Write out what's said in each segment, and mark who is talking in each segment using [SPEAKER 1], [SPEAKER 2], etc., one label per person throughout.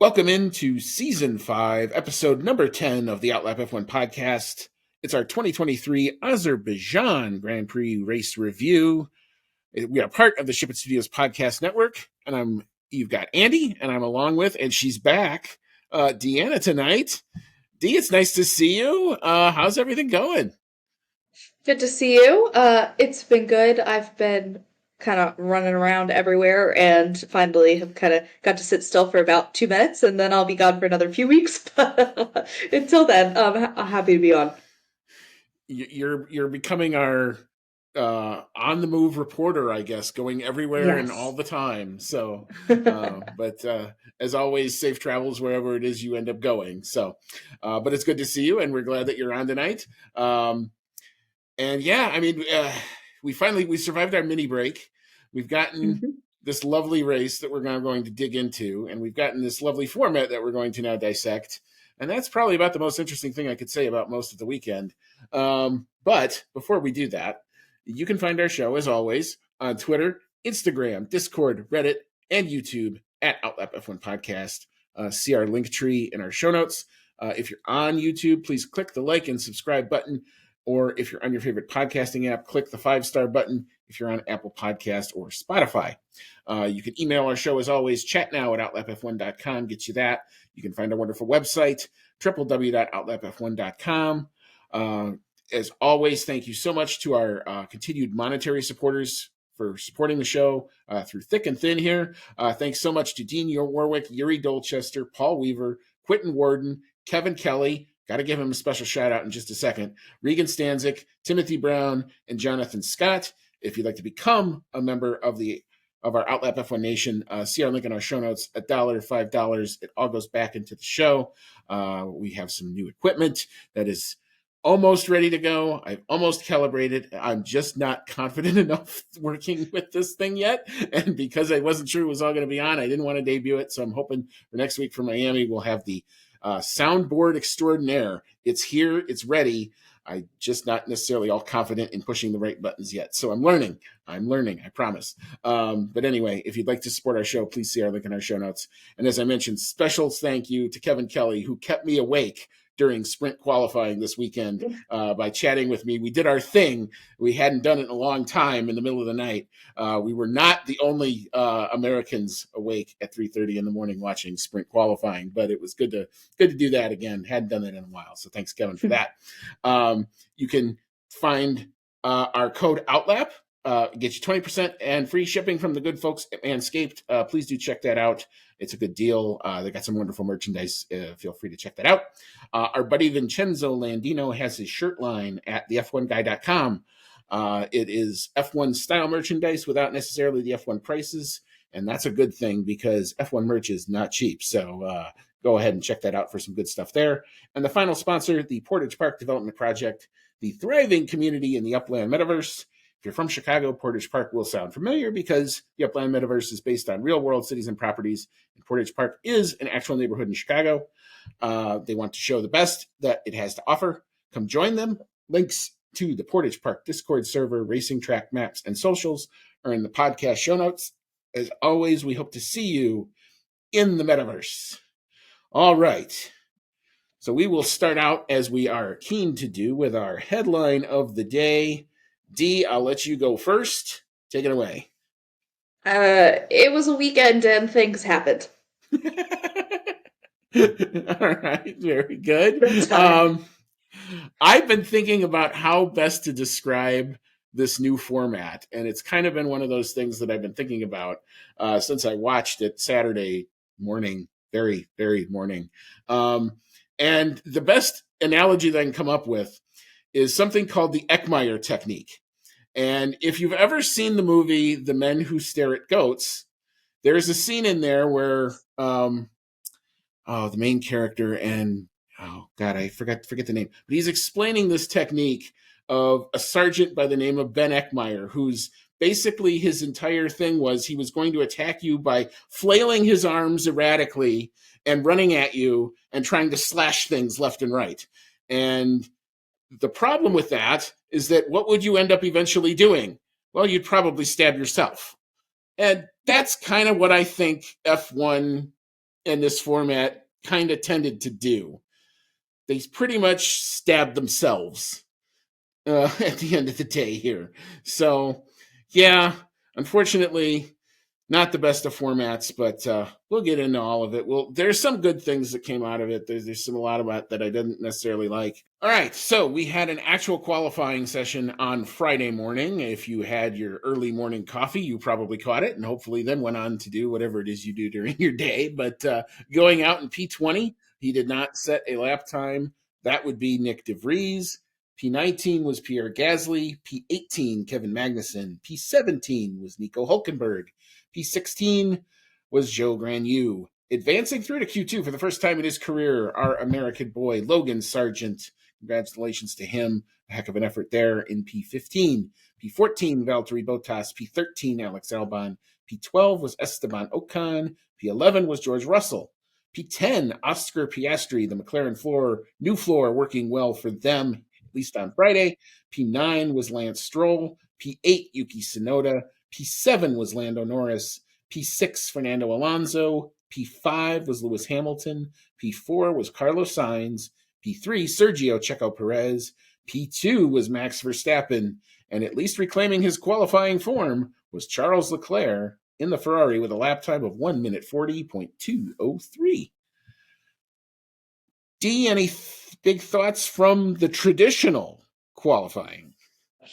[SPEAKER 1] Welcome into Season 5, Episode number 10 of the Outlap F1 podcast. It's our 2023 Azerbaijan Grand Prix race review. We are part of the Ship It Studios podcast network, and you've got Andy, and I'm along with, and she's back, Deanna tonight. Dee, it's nice to see you. How's everything going?
[SPEAKER 2] Good to see you. It's been good. I've been kind of running around everywhere and finally have kind of got to sit still for about 2 minutes and then I'll be gone for another few weeks. But until then, I'm happy to be on.
[SPEAKER 1] You're becoming our on the move reporter, I guess, going everywhere and all
[SPEAKER 2] Yes.
[SPEAKER 1] the time. So, but as always, safe travels wherever it is you end up going. So, but it's good to see you, and we're glad that you're on tonight. And yeah, I mean, we survived our mini break. We've gotten
[SPEAKER 2] Mhm.
[SPEAKER 1] this lovely race that we're now going to dig into, and we've gotten this lovely format that we're going to now dissect. And that's probably about the most interesting thing I could say about most of the weekend. But before we do that, you can find our show, as always, on Twitter, Instagram, Discord, Reddit, and YouTube at Outlap F1 Podcast. See our link tree in our show notes. If you're on YouTube, please click the like and subscribe button. Or if you're on your favorite podcasting app, click the 5-star button if you're on Apple Podcast or Spotify. You can email our show, as always, chatnow@outlapf1.com, gets you that. You can find our wonderful website, www.outlapf1.com. As always, thank you so much to our continued monetary supporters for supporting the show through thick and thin here. Thanks so much to Dean Warwick, Yuri Dolchester, Paul Weaver, Quentin Warden, Kevin Kelly. Got to give him a special shout out in just a second. Regan Stanzik, Timothy Brown, and Jonathan Scott. If you'd like to become a member of our Outlap F1 Nation, see our link in our show notes. $1, $5. It all goes back into the show. We have some new equipment that is almost ready to go. I've almost calibrated. I'm just not confident enough working with this thing yet. And because I wasn't sure it was all going to be on, I didn't want to debut it. So I'm hoping for next week for Miami, we'll have the soundboard extraordinaire. It's here. It's ready. I'm just not necessarily all confident in pushing the right buttons yet. So I'm learning. I promise. But anyway, if you'd like to support our show, please see our link in our show notes. And as I mentioned, special thank you to Kevin Kelly, who kept me awake during sprint qualifying this weekend by chatting with me. We did our thing. We hadn't done it in a long time in the middle of the night. We were not the only Americans awake at 3:30 in the morning watching sprint qualifying, but it was good to do that again. Hadn't done that in a while. So thanks, Kevin, for that. You can find our code OUTLAP. Get you 20% and free shipping from the good folks at Manscaped. Please do check that out. It's a good deal. They got some wonderful merchandise. Feel free to check that out. Our buddy Vincenzo Landino has his shirt line at thef1guy.com. It is F1 style merchandise without necessarily the F1 prices. And that's a good thing because F1 merch is not cheap. So go ahead and check that out for some good stuff there. And the final sponsor, the Portage Park Development Project, the thriving community in the Upland Metaverse. If you're from Chicago, Portage Park will sound familiar because the Upland Metaverse is based on real-world cities and properties, and Portage Park is an actual neighborhood in Chicago. They want to show the best that it has to offer. Come join them. Links to the Portage Park Discord server, racing track maps, and socials are in the podcast show notes. As always, we hope to see you in the Metaverse. All right. So we will start out, as we are keen to do, with our headline of the day. Dee, I'll let you go first. Take it away.
[SPEAKER 2] It was a weekend and things happened.
[SPEAKER 1] All right, very good.
[SPEAKER 2] That's fine.
[SPEAKER 1] I've been thinking about how best to describe this new format, and it's kind of been one of those things that I've been thinking about since I watched it Saturday morning, very, very morning. And the best analogy that I can come up with is something called the Eckmeyer technique. And if you've ever seen the movie The Men Who Stare at Goats, there's a scene in there where the main character and I forget the name, but he's explaining this technique of a sergeant by the name of Ben Eckmeyer, who's basically his entire thing was he was going to attack you by flailing his arms erratically and running at you and trying to slash things left and right. And the problem with that is that what would you end up eventually doing? Well, you'd probably stab yourself. And that's kind of what I think F1 and this format kind of tended to do. They pretty much stabbed themselves at the end of the day here. So, yeah, unfortunately, not the best of formats, but we'll get into all of it. Well, there's some good things that came out of it. There's some a lot about that I didn't necessarily like. All right, so we had an actual qualifying session on Friday morning. If you had your early morning coffee, you probably caught it, and hopefully then went on to do whatever it is you do during your day. But going out in P20, he did not set a lap time. That would be Nick DeVries. P19 was Pierre Gasly. P18, Kevin Magnussen. P17 was Nico Hulkenberg. P16 was Joe Granu. Advancing through to Q2 for the first time in his career, our American boy, Logan Sargent. Congratulations to him. A heck of an effort there in P15. P14, Valtteri Bottas. P13, Alex Albon. P12 was Esteban Ocon. P11 was George Russell. P10, Oscar Piastri, the McLaren new floor working well for them, at least on Friday. P9 was Lance Stroll. P8, Yuki Tsunoda. P7 was Lando Norris. P6, Fernando Alonso. P5 was Lewis Hamilton. P4 was Carlos Sainz. P3, Sergio Checo Perez. P2 was Max Verstappen. And at least reclaiming his qualifying form was Charles Leclerc in the Ferrari with a lap time of 1 minute 40.203. D, any big thoughts from the traditional qualifying?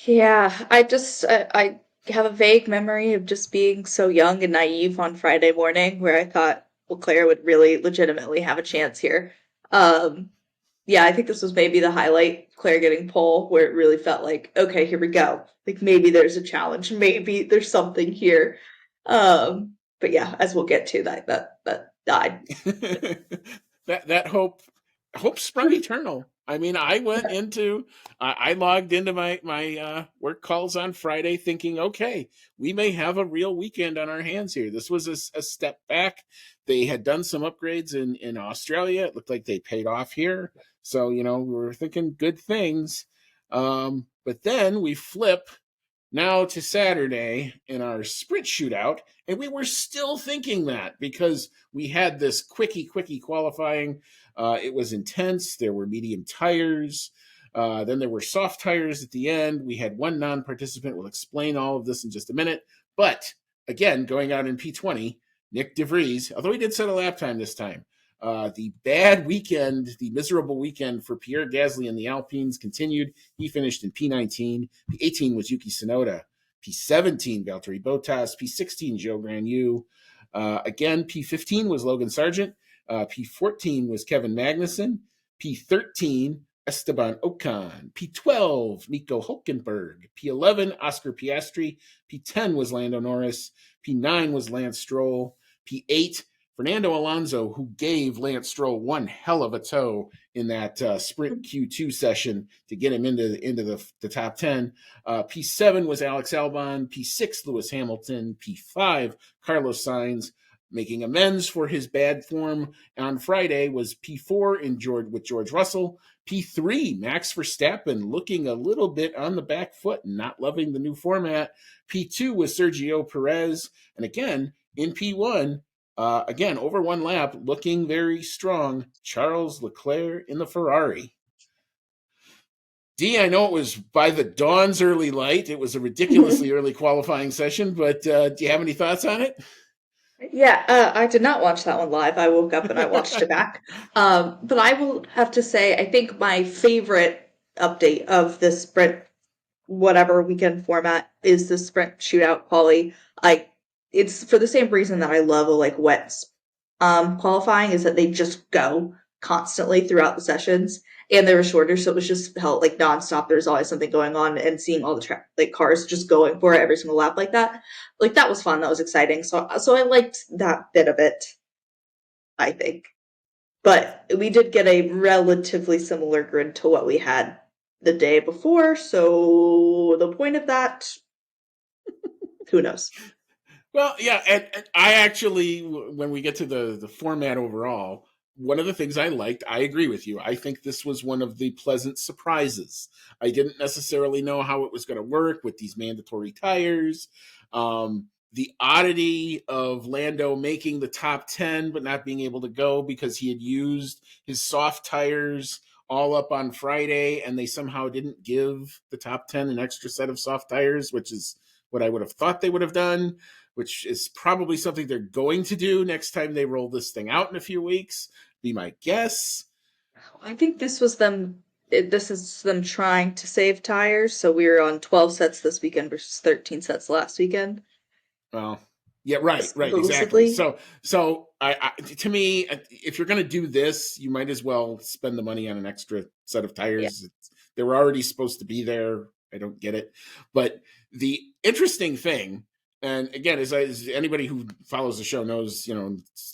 [SPEAKER 2] Yeah, I have a vague memory of just being so young and naive on Friday morning where I thought Leclerc would really legitimately have a chance here. Um, yeah, I think this was maybe the highlight, Claire getting pole, where it really felt like, okay, here we go. Like maybe there's a challenge, maybe there's something here. But yeah, as we'll get to, that died.
[SPEAKER 1] that hope sprung eternal. I mean, I logged into my work calls on Friday thinking, okay, we may have a real weekend on our hands here. This was a step back. They had done some upgrades in Australia. It looked like they paid off here. So, we were thinking good things. But then we flip now to Saturday in our sprint shootout, and we were still thinking that because we had this quickie qualifying. It was intense. There were medium tires. Then there were soft tires at the end. We had one non-participant. We'll explain all of this in just a minute. But again, going out in P20, Nick DeVries, although he did set a lap time this time, the bad weekend, the miserable weekend for Pierre Gasly and the Alpines continued. He finished in P19. P18 was Yuki Tsunoda. P17, Valtteri Bottas. P16, Joe Granu. Again, P15 was Logan Sargent. P14 was Kevin Magnussen. P13, Esteban Ocon. P12, Nico Hulkenberg. P11, Oscar Piastri. P10 was Lando Norris. P9 was Lance Stroll. P8, Fernando Alonso, who gave Lance Stroll one hell of a tow in that sprint Q2 session to get him into the top 10. P7 was Alex Albon. P6, Lewis Hamilton. P5, Carlos Sainz. Making amends for his bad form on Friday was P4 with George Russell. P3, Max Verstappen, looking a little bit on the back foot and not loving the new format. P2 was Sergio Perez. And again, in P1, again, over one lap, looking very strong, Charles Leclerc in the Ferrari. D, I know it was by the dawn's early light. It was a ridiculously early qualifying session, but do you have any thoughts on it?
[SPEAKER 2] Yeah, I did not watch that one live. I woke up and I watched it back. But I will have to say, I think my favorite update of this sprint, whatever weekend format, is the sprint shootout quali. I, it's for the same reason that I love a wet qualifying, is that they just go constantly throughout the sessions, and they were shorter, so it was just felt like nonstop. There's always something going on, and seeing all the cars just going for it every single lap that was fun. That was exciting. So I liked that bit of it, I think. But we did get a relatively similar grid to what we had the day before. So the point of that, who knows?
[SPEAKER 1] Well, yeah, and I actually, when we get to the format overall, one of the things I liked, I agree with you. I think this was one of the pleasant surprises. I didn't necessarily know how it was going to work with these mandatory tires. the oddity of Lando making the top 10 but not being able to go because he had used his soft tires all up on Friday, and they somehow didn't give the top 10 an extra set of soft tires, which is what I would have thought they would have done, which is probably something they're going to do next time they roll this thing out in a few weeks, be my guess.
[SPEAKER 2] I think this was them. This is them trying to save tires. So we were on 12 sets this weekend versus 13 sets last weekend,
[SPEAKER 1] Well, yeah, right, exactly.
[SPEAKER 2] supposedly.
[SPEAKER 1] So to me, if you're going to do this, you might as well spend the money on an extra set of
[SPEAKER 2] Yeah.
[SPEAKER 1] tires. They were already supposed to be there. I don't get it. But the interesting thing, and again, as anybody who follows the show knows,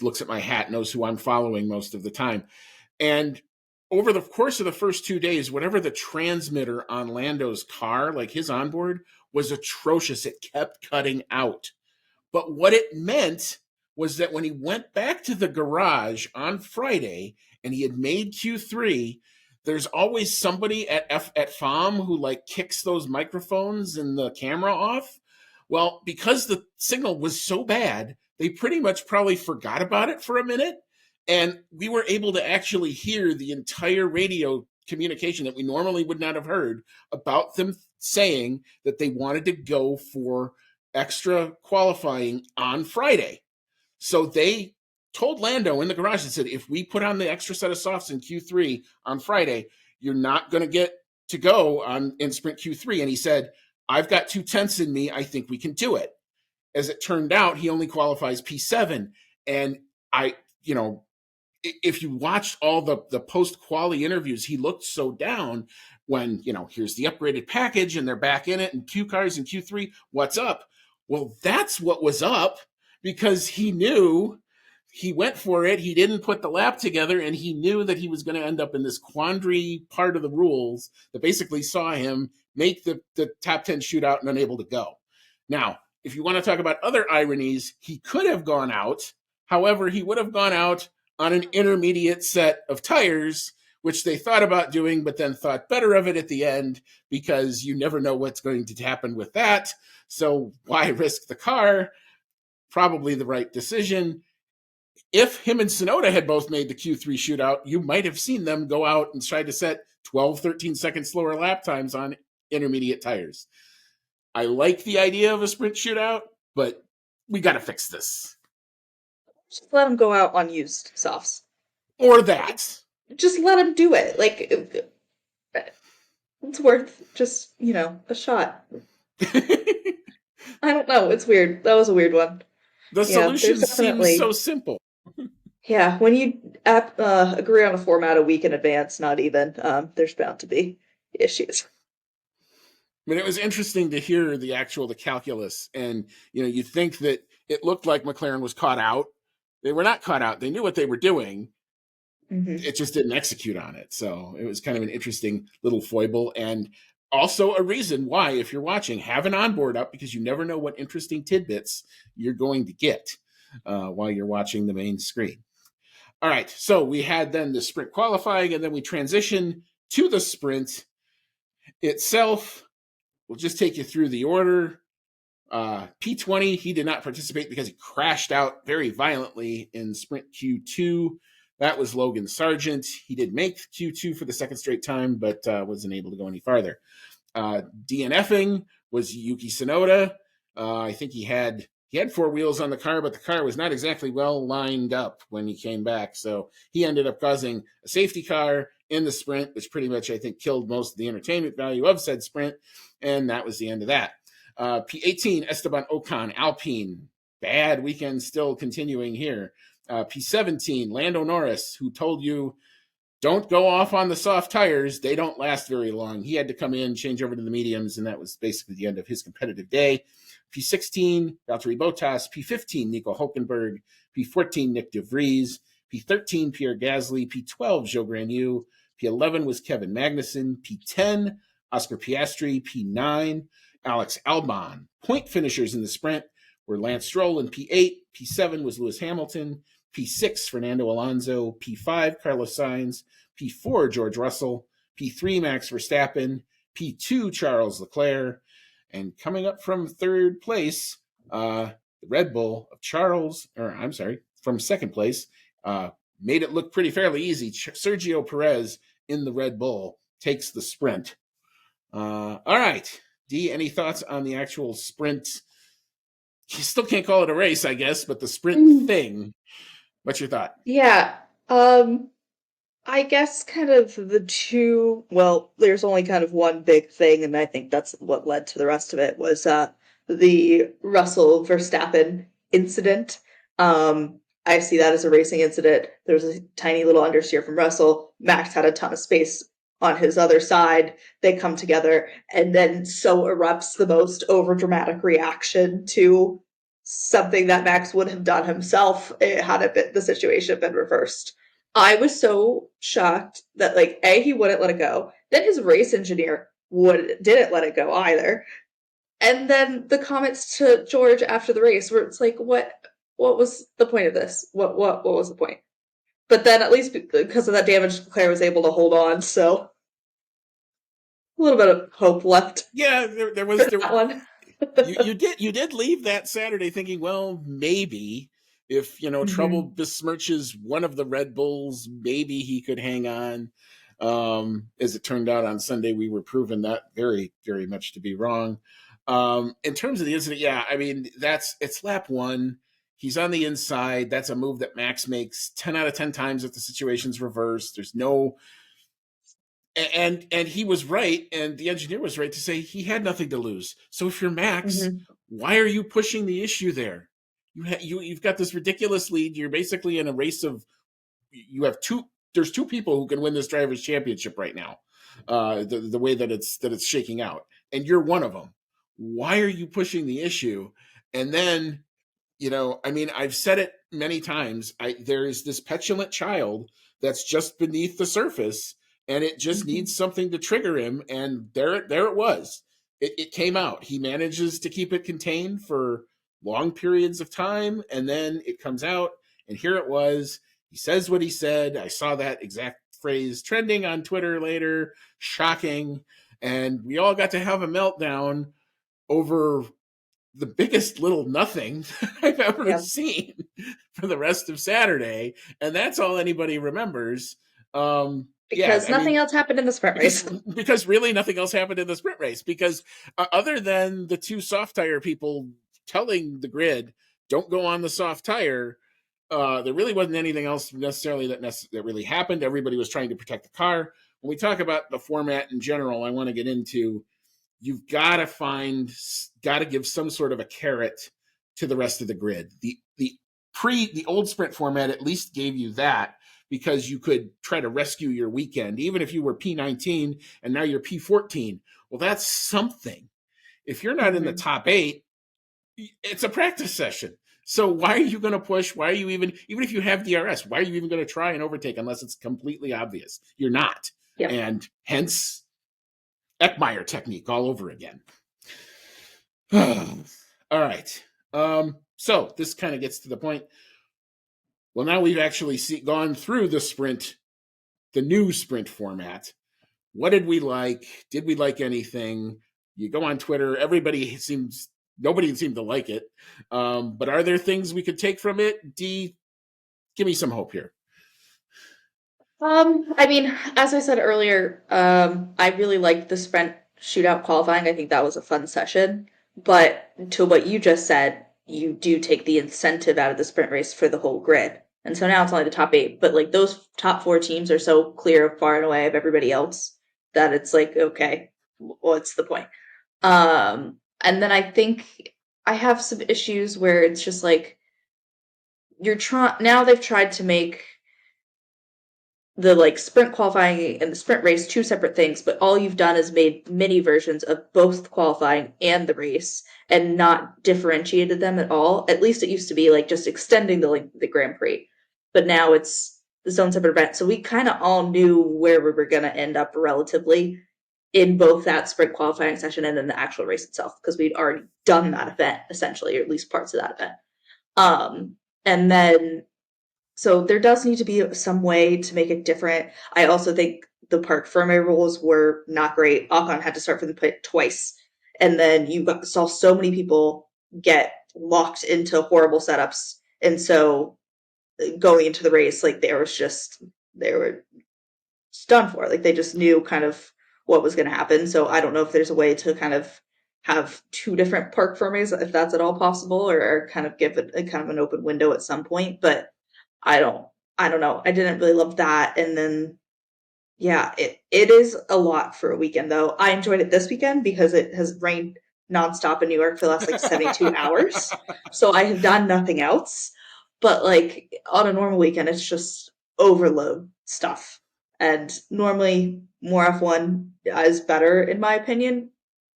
[SPEAKER 1] looks at my hat, knows who I'm following most of the time. And over the course of the first 2 days, whatever the transmitter on Lando's car, like his onboard, was atrocious. It kept cutting out. But what it meant was that when he went back to the garage on Friday and he had made Q3, there's always somebody at FOM who like kicks those microphones and the camera off. Well, because the signal was so bad, they pretty much probably forgot about it for a minute. And we were able to actually hear the entire radio communication that we normally would not have heard about them saying that they wanted to go for extra qualifying on Friday. So they told Lando in the garage and said, if we put on the extra set of softs in Q3 on Friday, you're not going to get to go in sprint Q3. And he said, I've got 2/10 in me. I think we can do it. As it turned out, he only qualifies P7. And if you watched all the post-quali interviews, he looked so down when, here's the upgraded package and they're back in it and Q cars in Q3. What's up? Well, that's what was up, because he knew he went for it. He didn't put the lap together, and he knew that he was going to end up in this quandary part of the rules that basically saw him make the top 10 shootout and unable to go. Now, if you want to talk about other ironies, he could have gone out. However, he would have gone out on an intermediate set of tires, which they thought about doing, but then thought better of it at the end, because you never know what's going to happen with that. So why risk the car? Probably the right decision. If him and Tsunoda had both made the Q3 shootout, you might have seen them go out and try to set 12, 13 seconds slower lap times on intermediate tires. I like the idea of a sprint shootout, but we got to fix this.
[SPEAKER 2] Just let them go out on used softs.
[SPEAKER 1] Or that.
[SPEAKER 2] Just let them do it. Like, it's worth just, a shot. I don't know. It's weird. That was a weird one.
[SPEAKER 1] The solution seems so simple.
[SPEAKER 2] Yeah, when you agree on a format a week in advance, not even, there's bound to be issues.
[SPEAKER 1] I mean, it was interesting to hear the calculus, and you'd think that it looked like McLaren was caught out. They were not caught out. They knew what they were doing.
[SPEAKER 2] Mm-hmm.
[SPEAKER 1] It just didn't execute on it. So it was kind of an interesting little foible, and also a reason why, if you're watching, have an onboard up, because you never know what interesting tidbits you're going to get while you're watching the main screen. All right, so we had then the sprint qualifying, and then we transition to the sprint itself. We'll just take you through the order. P20, he did not participate because he crashed out very violently in sprint Q2. That was Logan Sargent. He did make Q2 for the second straight time, but wasn't able to go any farther. DNFing was Yuki Tsunoda. I think he had 4 wheels on the car, but the car was not exactly well lined up when he came back. So he ended up causing a safety car in the sprint, which pretty much, I think, killed most of the entertainment value of said sprint. And that was the end of that. P18, Esteban Ocon, Alpine. Bad weekend still continuing here. P17, Lando Norris, who told you, don't go off on the soft tires. They don't last very long. He had to come in, change over to the mediums, and that was basically the end of his competitive day. P16, Valtteri Bottas. P15, Nico Hulkenberg. P14, Nick de Vries. P13, Pierre Gasly. P12, Joe Granu. P11 was Kevin Magnussen. P10, Oscar Piastri. P9, Alex Albon. Point finishers in the sprint were Lance Stroll in P8. P7 was Lewis Hamilton. P6, Fernando Alonso. P5, Carlos Sainz. P4, George Russell. P3, Max Verstappen. P2, Charles Leclerc. And coming up from third place, the Red Bull of Charles, or I'm sorry, from second place, made it look pretty fairly easy. Sergio Perez in the Red Bull takes the sprint. All right. D, any thoughts on the actual sprint? You still can't call it a race, I guess, but the sprint
[SPEAKER 2] Mm.
[SPEAKER 1] thing. What's your thought?
[SPEAKER 2] Yeah. Um, I guess kind of the two, well, there's only kind of one big thing, and I think that's what led to the rest of it was the Russell Verstappen incident. I see that as a racing incident. There was a tiny little understeer from Russell. Max had a ton of space on his other side. They come together, and then so erupts the most overdramatic reaction to something that Max would have done himself had it been, the situation been reversed. I was so shocked that like A, he wouldn't let it go. Then his race engineer didn't let it go either. And then the comments to George after the race where it's like, what was the point of this? What was the point? But then at least because of that damage, Claire was able to hold on, so a little bit of hope left
[SPEAKER 1] Yeah, there
[SPEAKER 2] for
[SPEAKER 1] was there.
[SPEAKER 2] that one.
[SPEAKER 1] You did leave that Saturday thinking, well, maybe if trouble
[SPEAKER 2] Mm-hmm.
[SPEAKER 1] besmirches one of the Red Bulls, maybe he could hang on. As it turned out on Sunday, we were proven that very, very much to be wrong. In terms of the incident, yeah, I mean it's lap one. He's on the inside. That's a move that Max makes 10 out of 10 times if the situation's reversed. There's no and he was right, and the engineer was right to say he had nothing to lose. So if you're Max,
[SPEAKER 2] Mm-hmm.
[SPEAKER 1] why are you pushing the issue there? You've got this ridiculous lead. You're basically in a race of you have two. There's two people who can win this drivers' championship right now. The way that it's shaking out, and you're one of them. Why are you pushing the issue? And then I mean, I've said it many times. There is this petulant child that's just beneath the surface, and it just
[SPEAKER 2] Mm-hmm.
[SPEAKER 1] needs something to trigger him. And there it was. It came out. He manages to keep it contained for long periods of time, and then it comes out, and here it was. He says what he said. I saw that exact phrase trending on Twitter later. Shocking. And we all got to have a meltdown over the biggest little nothing I've ever
[SPEAKER 2] Yeah.
[SPEAKER 1] seen for the rest of Saturday, and that's all anybody remembers. Yeah,
[SPEAKER 2] Because
[SPEAKER 1] I
[SPEAKER 2] nothing
[SPEAKER 1] mean,
[SPEAKER 2] else happened in the sprint
[SPEAKER 1] because
[SPEAKER 2] race.
[SPEAKER 1] because really nothing else happened in the sprint race. Because other than the two soft tire people telling the grid, "Don't go on the soft tire," there really wasn't anything else necessarily that really happened. Everybody was trying to protect the car. When we talk about the format in general, I want to get into you've got to give some sort of a carrot to the rest of the grid. The old sprint format at least gave you that because you could try to rescue your weekend, even if you were P19 and now you're P14. Well, that's something. If you're not in the
[SPEAKER 2] Mm-hmm.
[SPEAKER 1] top 8, it's a practice session. So why are you going to push? Why are you even if you have DRS, why are you even going to try and overtake unless it's completely obvious? You're not.
[SPEAKER 2] Yep.
[SPEAKER 1] And hence Eckmeyer technique all over again. All right. So this kind of gets to the point. Well, now we've actually gone through the new sprint format. What did we like? Did we like anything? You go on Twitter, nobody seemed to like it. But are there things we could take from it? D, give me some hope here.
[SPEAKER 2] I mean, as I said earlier, I really liked the sprint shootout qualifying. I think that was a fun session. But to what you just said, you do take the incentive out of the sprint race for the whole grid. And so now it's only the top 8, but like those top 4 teams are so clear far and away of everybody else that it's like, okay, what's the point? And then I think I have some issues where it's just like you're trying now they've tried to make the like sprint qualifying and the sprint race two separate things, but all you've done is made mini versions of both qualifying and the race and not differentiated them at all. At least it used to be like just extending the Grand Prix, but now it's its own separate event. So we kind of all knew where we were going to end up relatively in both that sprint qualifying session and then the actual race itself because we'd already done that event essentially, or at least parts of that event. And then so there does need to be some way to make it different. I also think the parc fermé rules were not great. Ocon had to start from the pit twice, and then saw so many people get locked into horrible setups. And so going into the race, like they were just done for. Like they just knew kind of what was going to happen. So I don't know if there's a way to kind of have two different park formats, if that's at all possible, or kind of give it a kind of an open window at some point. But I don't, I don't know. I didn't really love that. And then yeah, it is a lot for a weekend though. I enjoyed it this weekend because it has rained nonstop in New York for the last like 72 hours. So I have done nothing else. But like on a normal weekend, it's just overload stuff. And normally more F1 is better in my opinion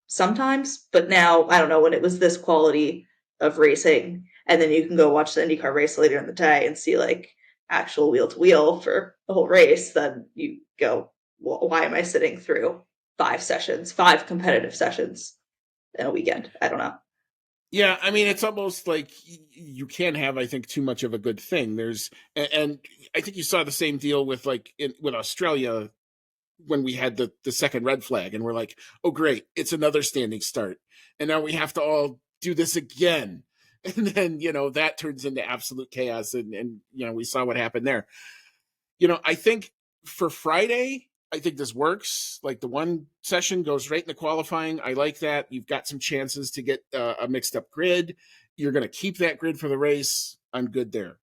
[SPEAKER 2] sometimes, but now I don't know when it was this quality of racing and then you can go watch the IndyCar race later in the day and see like actual wheel to wheel for the whole race, then you go, well, why am I sitting through 5 sessions, 5 competitive sessions in a weekend? I don't know.
[SPEAKER 1] Yeah, I mean, it's almost like you can't have, I think, too much of a good thing. And I think you saw the same deal with with Australia when we had the second red flag, and we're like, oh great, it's another standing start, and now we have to all do this again, and then that turns into absolute chaos, and we saw what happened there. I think for Friday, I think this works. Like the one session goes right into qualifying. I like that. You've got some chances to get a mixed up grid. You're going to keep that grid for the race. I'm good there.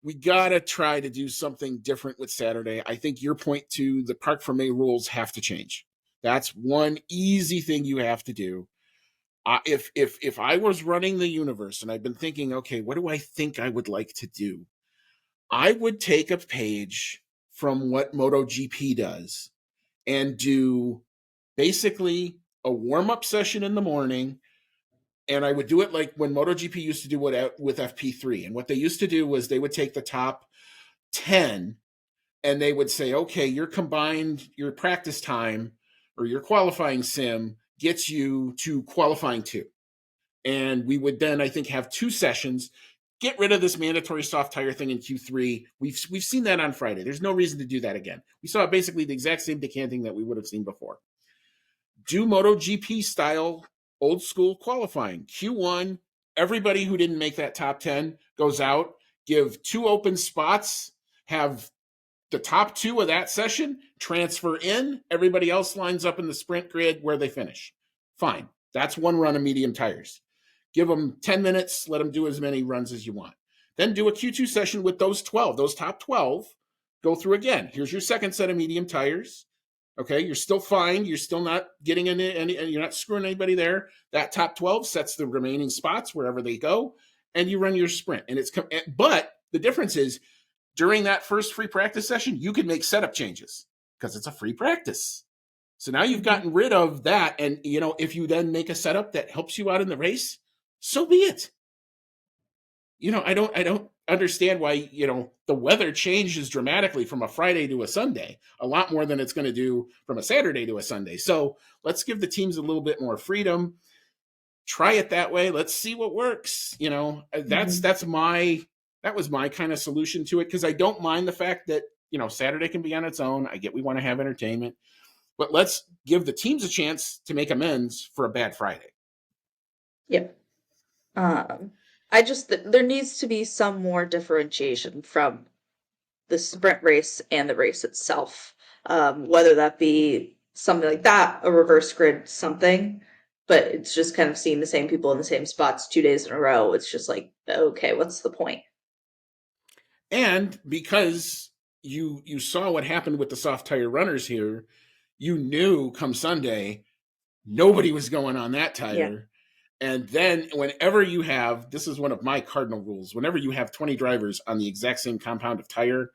[SPEAKER 1] We got to try to do something different with Saturday. I think your point to the Parc Fermé rules have to change. That's one easy thing you have to do. If I was running the universe and I've been thinking, okay, what do I think I would like to do? I would take a page from what MotoGP does and do basically a warm-up session in the morning. And I would do it like when MotoGP used to do it with FP3. And what they used to do was they would take the top 10 and they would say, okay, your practice time or your qualifying sim gets you to qualifying 2. And we would then, I think, have 2 sessions, get rid of this mandatory soft tire thing in Q3. We've seen that on Friday. There's no reason to do that again. We saw basically the exact same decanting that we would have seen before. Do MotoGP style old school qualifying. Q1, everybody who didn't make that top 10 goes out, give 2 open spots, have the top 2 of that session transfer in. Everybody else lines up in the sprint grid where they finish. Fine. That's 1 run of medium tires. Give them 10 minutes, let them do as many runs as you want. Then do a Q2 session with those top 12, go through again. Here's your second set of medium tires. Okay, you're still fine. You're still not getting any, you're not screwing anybody there. That top 12 sets the remaining spots wherever they go, and you run your sprint. But the difference is during that first free practice session, you can make setup changes because it's a free practice. So now you've gotten rid of that. And, if you then make a setup that helps you out in the race, so be it. I don't understand why, the weather changes dramatically from a Friday to a Sunday, a lot more than it's going to do from a Saturday to a Sunday. So let's give the teams a little bit more freedom. Try it that way. Let's see what works. That was my kind of solution to it. Cause I don't mind the fact that, Saturday can be on its own. I get, we want to have entertainment, but let's give the teams a chance to make amends for a bad Friday.
[SPEAKER 2] Yep. There needs to be some more differentiation from the sprint race and the race itself. Whether that be something like that, a reverse grid, something, but it's just kind of seeing the same people in the same spots 2 days in a row. It's just like, okay, what's the point?
[SPEAKER 1] And because you saw what happened with the soft tire runners here, you knew come Sunday, nobody was going on that tire. Yeah. And then whenever you have, this is one of my cardinal rules, whenever you have 20 drivers on the exact same compound of tire,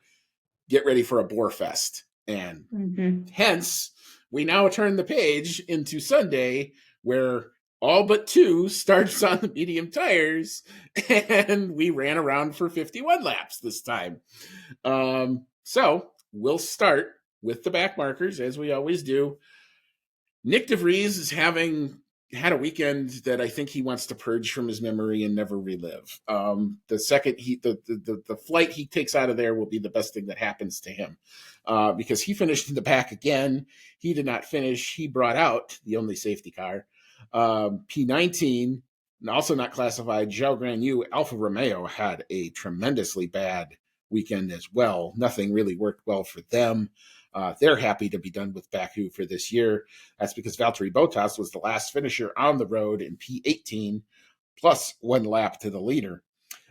[SPEAKER 1] get ready for a bore fest. And hence, we now turn the page into Sunday where all but 2 starts on the medium tires, and we ran around for 51 laps this time. So we'll start with the back markers, as we always do. Nick DeVries is had a weekend that I think he wants to purge from his memory and never relive. The second the flight he takes out of there will be the best thing that happens to him, because he finished in the back again. He did not finish. He brought out the only safety car, P19, And also not classified, Zhao Gran Yu, Alfa Romeo had a tremendously bad weekend as well. Nothing really worked well for them. They're happy to be done with Baku for this year. That's because Valtteri Bottas was the last finisher on the road in P18, plus 1 lap to the leader.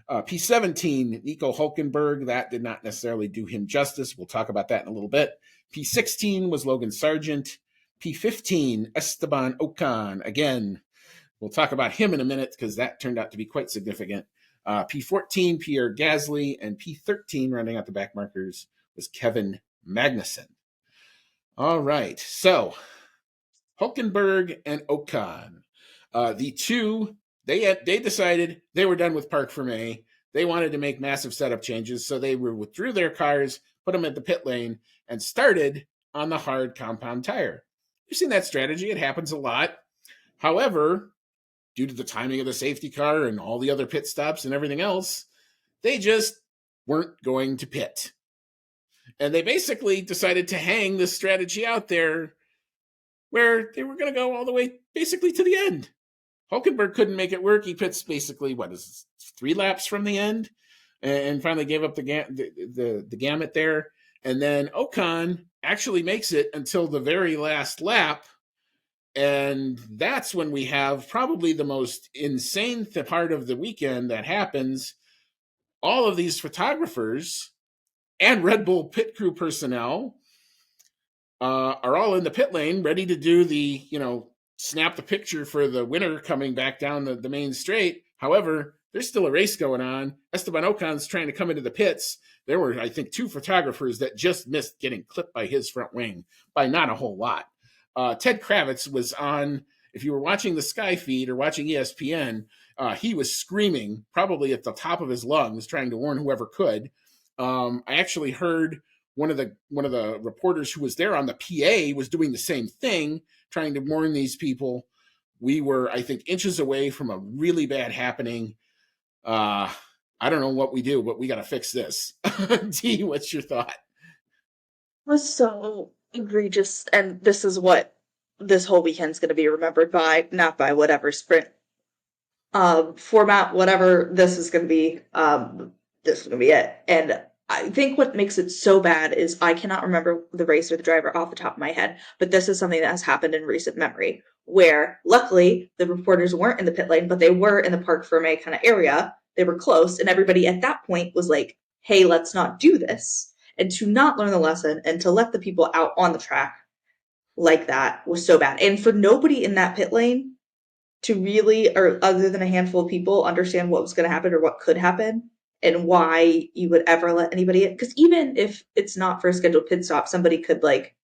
[SPEAKER 1] P17, Nico Hulkenberg, that did not necessarily do him justice. We'll talk about that in a little bit. P16 was Logan Sargent. P15, Esteban Ocon. Again, we'll talk about him in a minute because that turned out to be quite significant. P14, Pierre Gasly. And P13, rounding out the back markers, was Kevin Magnussen. All right, so Hulkenberg and Ocon. The two, they decided they were done with Parc Fermé. They wanted to make massive setup changes, so they withdrew their cars, put them at the pit lane, and started on the hard compound tire. You've seen that strategy. It happens a lot. However, due to the timing of the safety car and all the other pit stops and everything else, they just weren't going to pit. And they basically decided to hang this strategy out there where they were going to go all the way basically to the end. Hulkenberg couldn't make it work. He pits basically, 3 laps from the end, and finally gave up the gamut there. And then Ocon actually makes it until the very last lap. And that's when we have probably the most insane part of the weekend that happens. All of these photographers and Red Bull pit crew personnel are all in the pit lane, ready to do the, snap the picture for the winner coming back down the main straight. However, there's still a race going on. Esteban Ocon's trying to come into the pits. There were, I think, 2 photographers that just missed getting clipped by his front wing by not a whole lot. Ted Kravitz was on, if you were watching the Sky feed or watching ESPN, he was screaming, probably at the top of his lungs, trying to warn whoever could. I actually heard one of the reporters who was there on the PA was doing the same thing, trying to warn these people. We were, I think, inches away from a really bad happening. I don't know what we do, but we got to fix this. Dee, what's your thought?
[SPEAKER 2] It was so egregious, and this is what this whole weekend's going to be remembered by, not by whatever sprint format, whatever this is going to be. This is going to be it. And I think what makes it so bad is I cannot remember the race or the driver off the top of my head, but this is something that has happened in recent memory, where luckily the reporters weren't in the pit lane, but they were in the Parc Fermé kind of area. They were close, and everybody at that point was like, hey, let's not do this. And to not learn the lesson and to let the people out on the track like that was so bad. And for nobody in that pit lane to really, or other than a handful of people, understand what was going to happen or what could happen and why you would ever let anybody in. Because even if it's not for a scheduled pit stop, somebody could, like,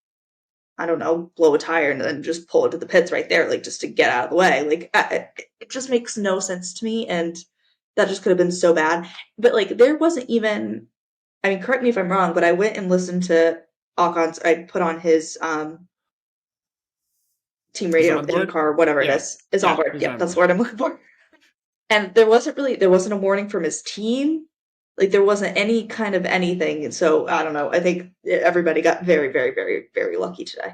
[SPEAKER 2] I don't know, blow a tire and then just pull into the pits right there, like, just to get out of the way. Like, it just makes no sense to me, and that just could have been so bad. But, like, there wasn't even, I mean, correct me if I'm wrong, but I went and listened to Ocon's, I put on his team radio in the car, whatever it
[SPEAKER 1] Yeah.
[SPEAKER 2] is. It's on board. Yeah, that's the word I'm looking for. And there wasn't a warning from his team. Like, there wasn't any kind of anything. And so, I don't know. I think everybody got very, very, very, very lucky today.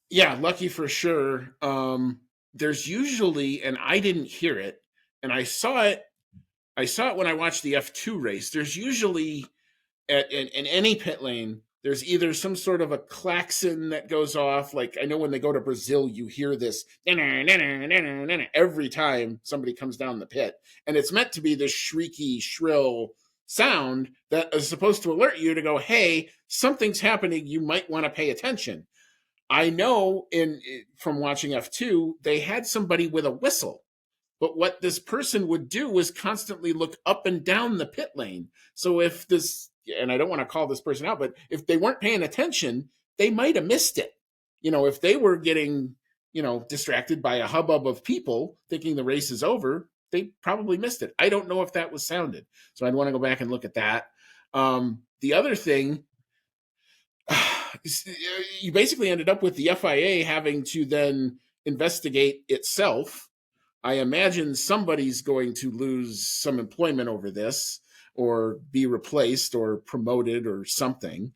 [SPEAKER 1] Yeah, lucky for sure. There's usually, and I didn't hear it, and I saw it when I watched the F2 race. There's usually in any pit lane, there's either some sort of a klaxon that goes off. Like, I know when they go to Brazil, you hear this every time somebody comes down the pit. And it's meant to be this shrieky, shrill sound that is supposed to alert you to go, hey, something's happening. You might want to pay attention. I know from watching F2, they had somebody with a whistle. But what this person would do was constantly look up and down the pit lane. So if this, and I don't want to call this person out, but if they weren't paying attention, they might have missed it. If they were getting, distracted by a hubbub of people thinking the race is over, they probably missed it. I don't know if that was sounded. So I'd want to go back and look at that. The other thing, you basically ended up with the FIA having to then investigate itself. I imagine somebody's going to lose some employment over this, or be replaced or promoted or something,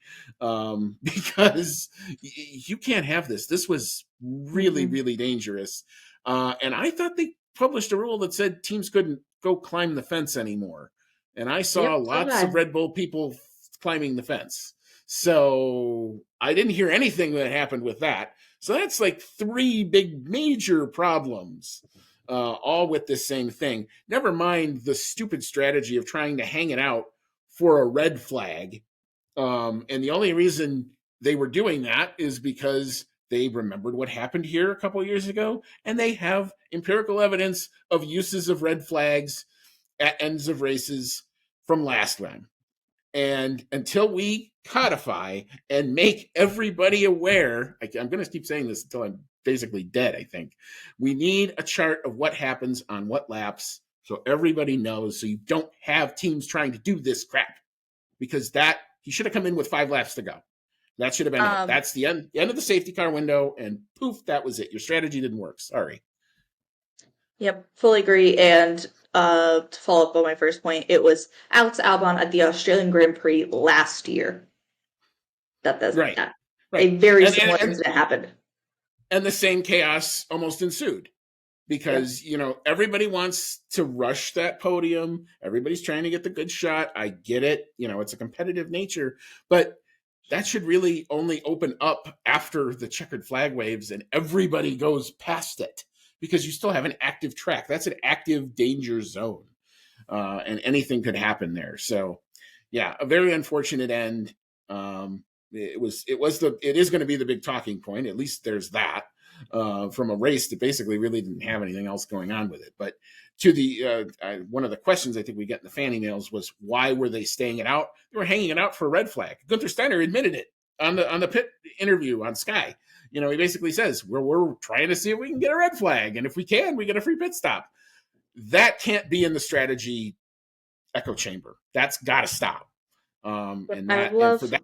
[SPEAKER 1] because you can't have this. This was really, really dangerous. And I thought published a rule that said teams couldn't go climb the fence anymore. And I saw
[SPEAKER 2] Yep, so did
[SPEAKER 1] lots of
[SPEAKER 2] I.
[SPEAKER 1] Red Bull people climbing the fence. So I didn't hear anything that happened with that. So that's like three big major problems, all with this same thing. Never mind the stupid strategy of trying to hang it out for a red flag. And the only reason they were doing that is because they remembered what happened here a couple of years ago, and they have empirical evidence of uses of red flags at ends of races from last run. And until we codify and make everybody aware, I'm going to keep saying this until I'm basically dead, I think. We need a chart of what happens on what laps so everybody knows, so you don't have teams trying to do this crap. Because that, he should have come in with 5 laps to go. That should have been it.
[SPEAKER 2] Um,
[SPEAKER 1] That's the end of the safety car window, and poof, that was it. Your strategy didn't work. Sorry.
[SPEAKER 2] yep, fully agree. And to follow up on my first point, it was Alex Albon at the Australian Grand Prix last year
[SPEAKER 1] Right.
[SPEAKER 2] that
[SPEAKER 1] Right.
[SPEAKER 2] a very
[SPEAKER 1] And,
[SPEAKER 2] similar
[SPEAKER 1] and,
[SPEAKER 2] incident happened.
[SPEAKER 1] and the same chaos almost ensued.
[SPEAKER 2] Yep.
[SPEAKER 1] Because, everybody wants to rush that podium. Everybody's trying to get the good shot. I get it. It's a competitive nature, but that should really only open up after the checkered flag waves and everybody goes past it, because you still have an active track. That's an active danger zone. And anything could happen there. So yeah, a very unfortunate end. It is going to be the big talking point. At least there's that. From a race that basically really didn't have anything else going on with it. But to the one of the questions I think we get in the fan emails was, why were they staying it out? They were hanging it out for a red flag. Gunther Steiner admitted it on the pit interview on Sky. He basically says we're trying to see if we can get a red flag, and if we can, we get a free pit stop. That can't be in the strategy echo chamber. That's got to stop.
[SPEAKER 2] But
[SPEAKER 1] And for that,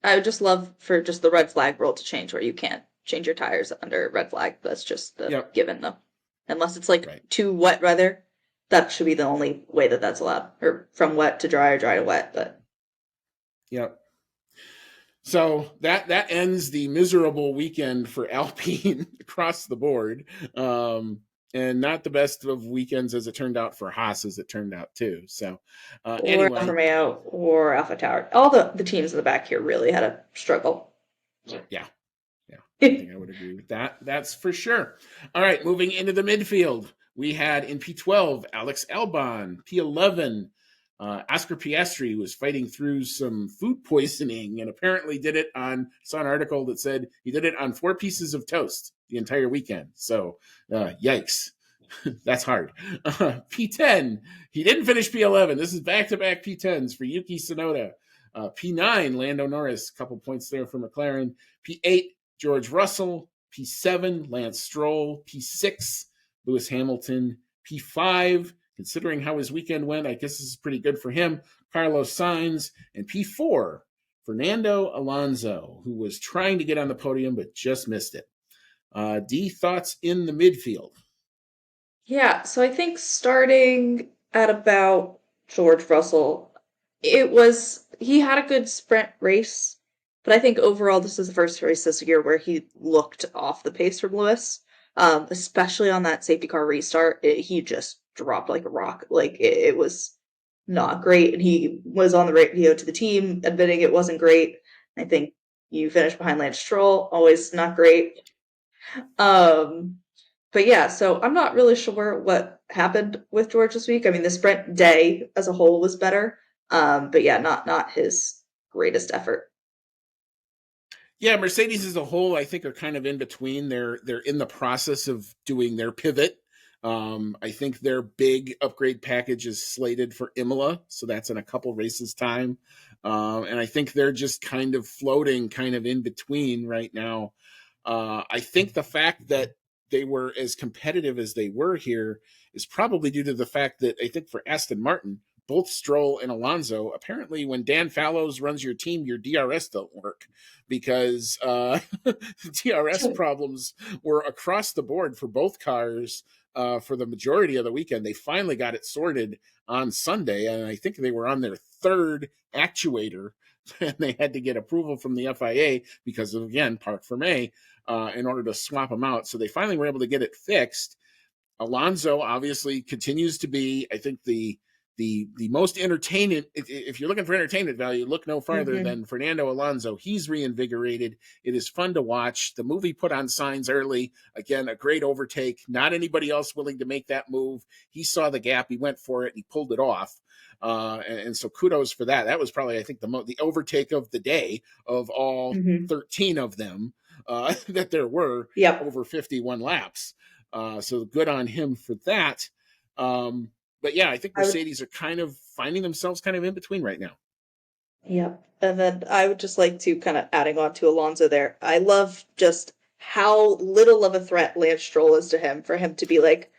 [SPEAKER 2] I would just love for just the red flag rule to change where you can't change your tires under red flag. That's just the
[SPEAKER 1] yep,
[SPEAKER 2] given though. Unless it's like
[SPEAKER 1] right,
[SPEAKER 2] too wet weather, that should be the only way that that's allowed. Or from wet to dry or dry to wet, but
[SPEAKER 1] yep. So that ends the miserable weekend for Alpine across the board. And not the best of weekends as it turned out for Haas, as it turned out too. So
[SPEAKER 2] or Alfa
[SPEAKER 1] anyway,
[SPEAKER 2] Romeo or Alpha Tower. All the teams in the back here really had a struggle.
[SPEAKER 1] yeah, I think I would agree with that. That's for sure. All right, moving into the midfield, we had in P12 Alex Albon, P11 Oscar Piastri was fighting through some food poisoning and apparently did it on, saw an article that said he did it on 4 pieces of toast the entire weekend. So yikes. That's hard. P10, he didn't finish P11. This is back-to-back P10s for Yuki Tsunoda. P9, Lando Norris, a couple points there for McLaren. P8, George Russell. P7, Lance Stroll. P6, Lewis Hamilton. P5, considering how his weekend went, I guess this is pretty good for him, Carlos Sainz. And P4, Fernando Alonso, who was trying to get on the podium but just missed it. D, thoughts in the midfield?
[SPEAKER 2] Yeah, so I think starting at about George Russell, he had a good sprint race, but I think overall this is the first race this year where he looked off the pace from Lewis. Especially on that safety car restart, he just dropped like a rock. Like it was not great, and he was on the radio to the team admitting it wasn't great. I think you finished behind Lance Stroll, always not great. Um, but yeah, so I'm not really sure what happened with George this week. I mean, the sprint day as a whole was better, but yeah, not his greatest effort.
[SPEAKER 1] Yeah, Mercedes as a whole, I think, are kind of in between. They're in the process of doing their pivot. I think their big upgrade package is slated for Imola, so that's in a couple races time. And I think they're just kind of floating, kind of in between right now. I think the fact that they were as competitive as they were here is probably due to the fact that I think for Aston Martin, both Stroll and Alonso, apparently when Dan Fallows runs your team, your DRS don't work, because DRS problems were across the board for both cars for the majority of the weekend. They finally got it sorted on Sunday, and I think they were on their 3rd actuator, and they had to get approval from the FIA because of, again, Parc Fermé, in order to swap them out. So they finally were able to get it fixed. Alonso obviously continues to be, I think, the most entertainment. If you're looking for entertainment value, look no farther
[SPEAKER 2] Mm-hmm.
[SPEAKER 1] than Fernando Alonso. He's reinvigorated. It is fun to watch. The movie put on signs early. Again, a great overtake. Not anybody else willing to make that move. He saw the gap. He went for it. And he pulled it off. And so kudos for that. That was probably, I think, the overtake of the day of all
[SPEAKER 2] Mm-hmm.
[SPEAKER 1] 13 of them that there were
[SPEAKER 2] Yep.
[SPEAKER 1] over 51 laps. So good on him for that. But yeah, I think
[SPEAKER 2] I would.
[SPEAKER 1] Mercedes are kind of finding themselves kind of in between right now.
[SPEAKER 2] Yep. And then I would just like to kind of adding on to Alonso there. I love just how little of a threat Lance Stroll is to him for him to be like,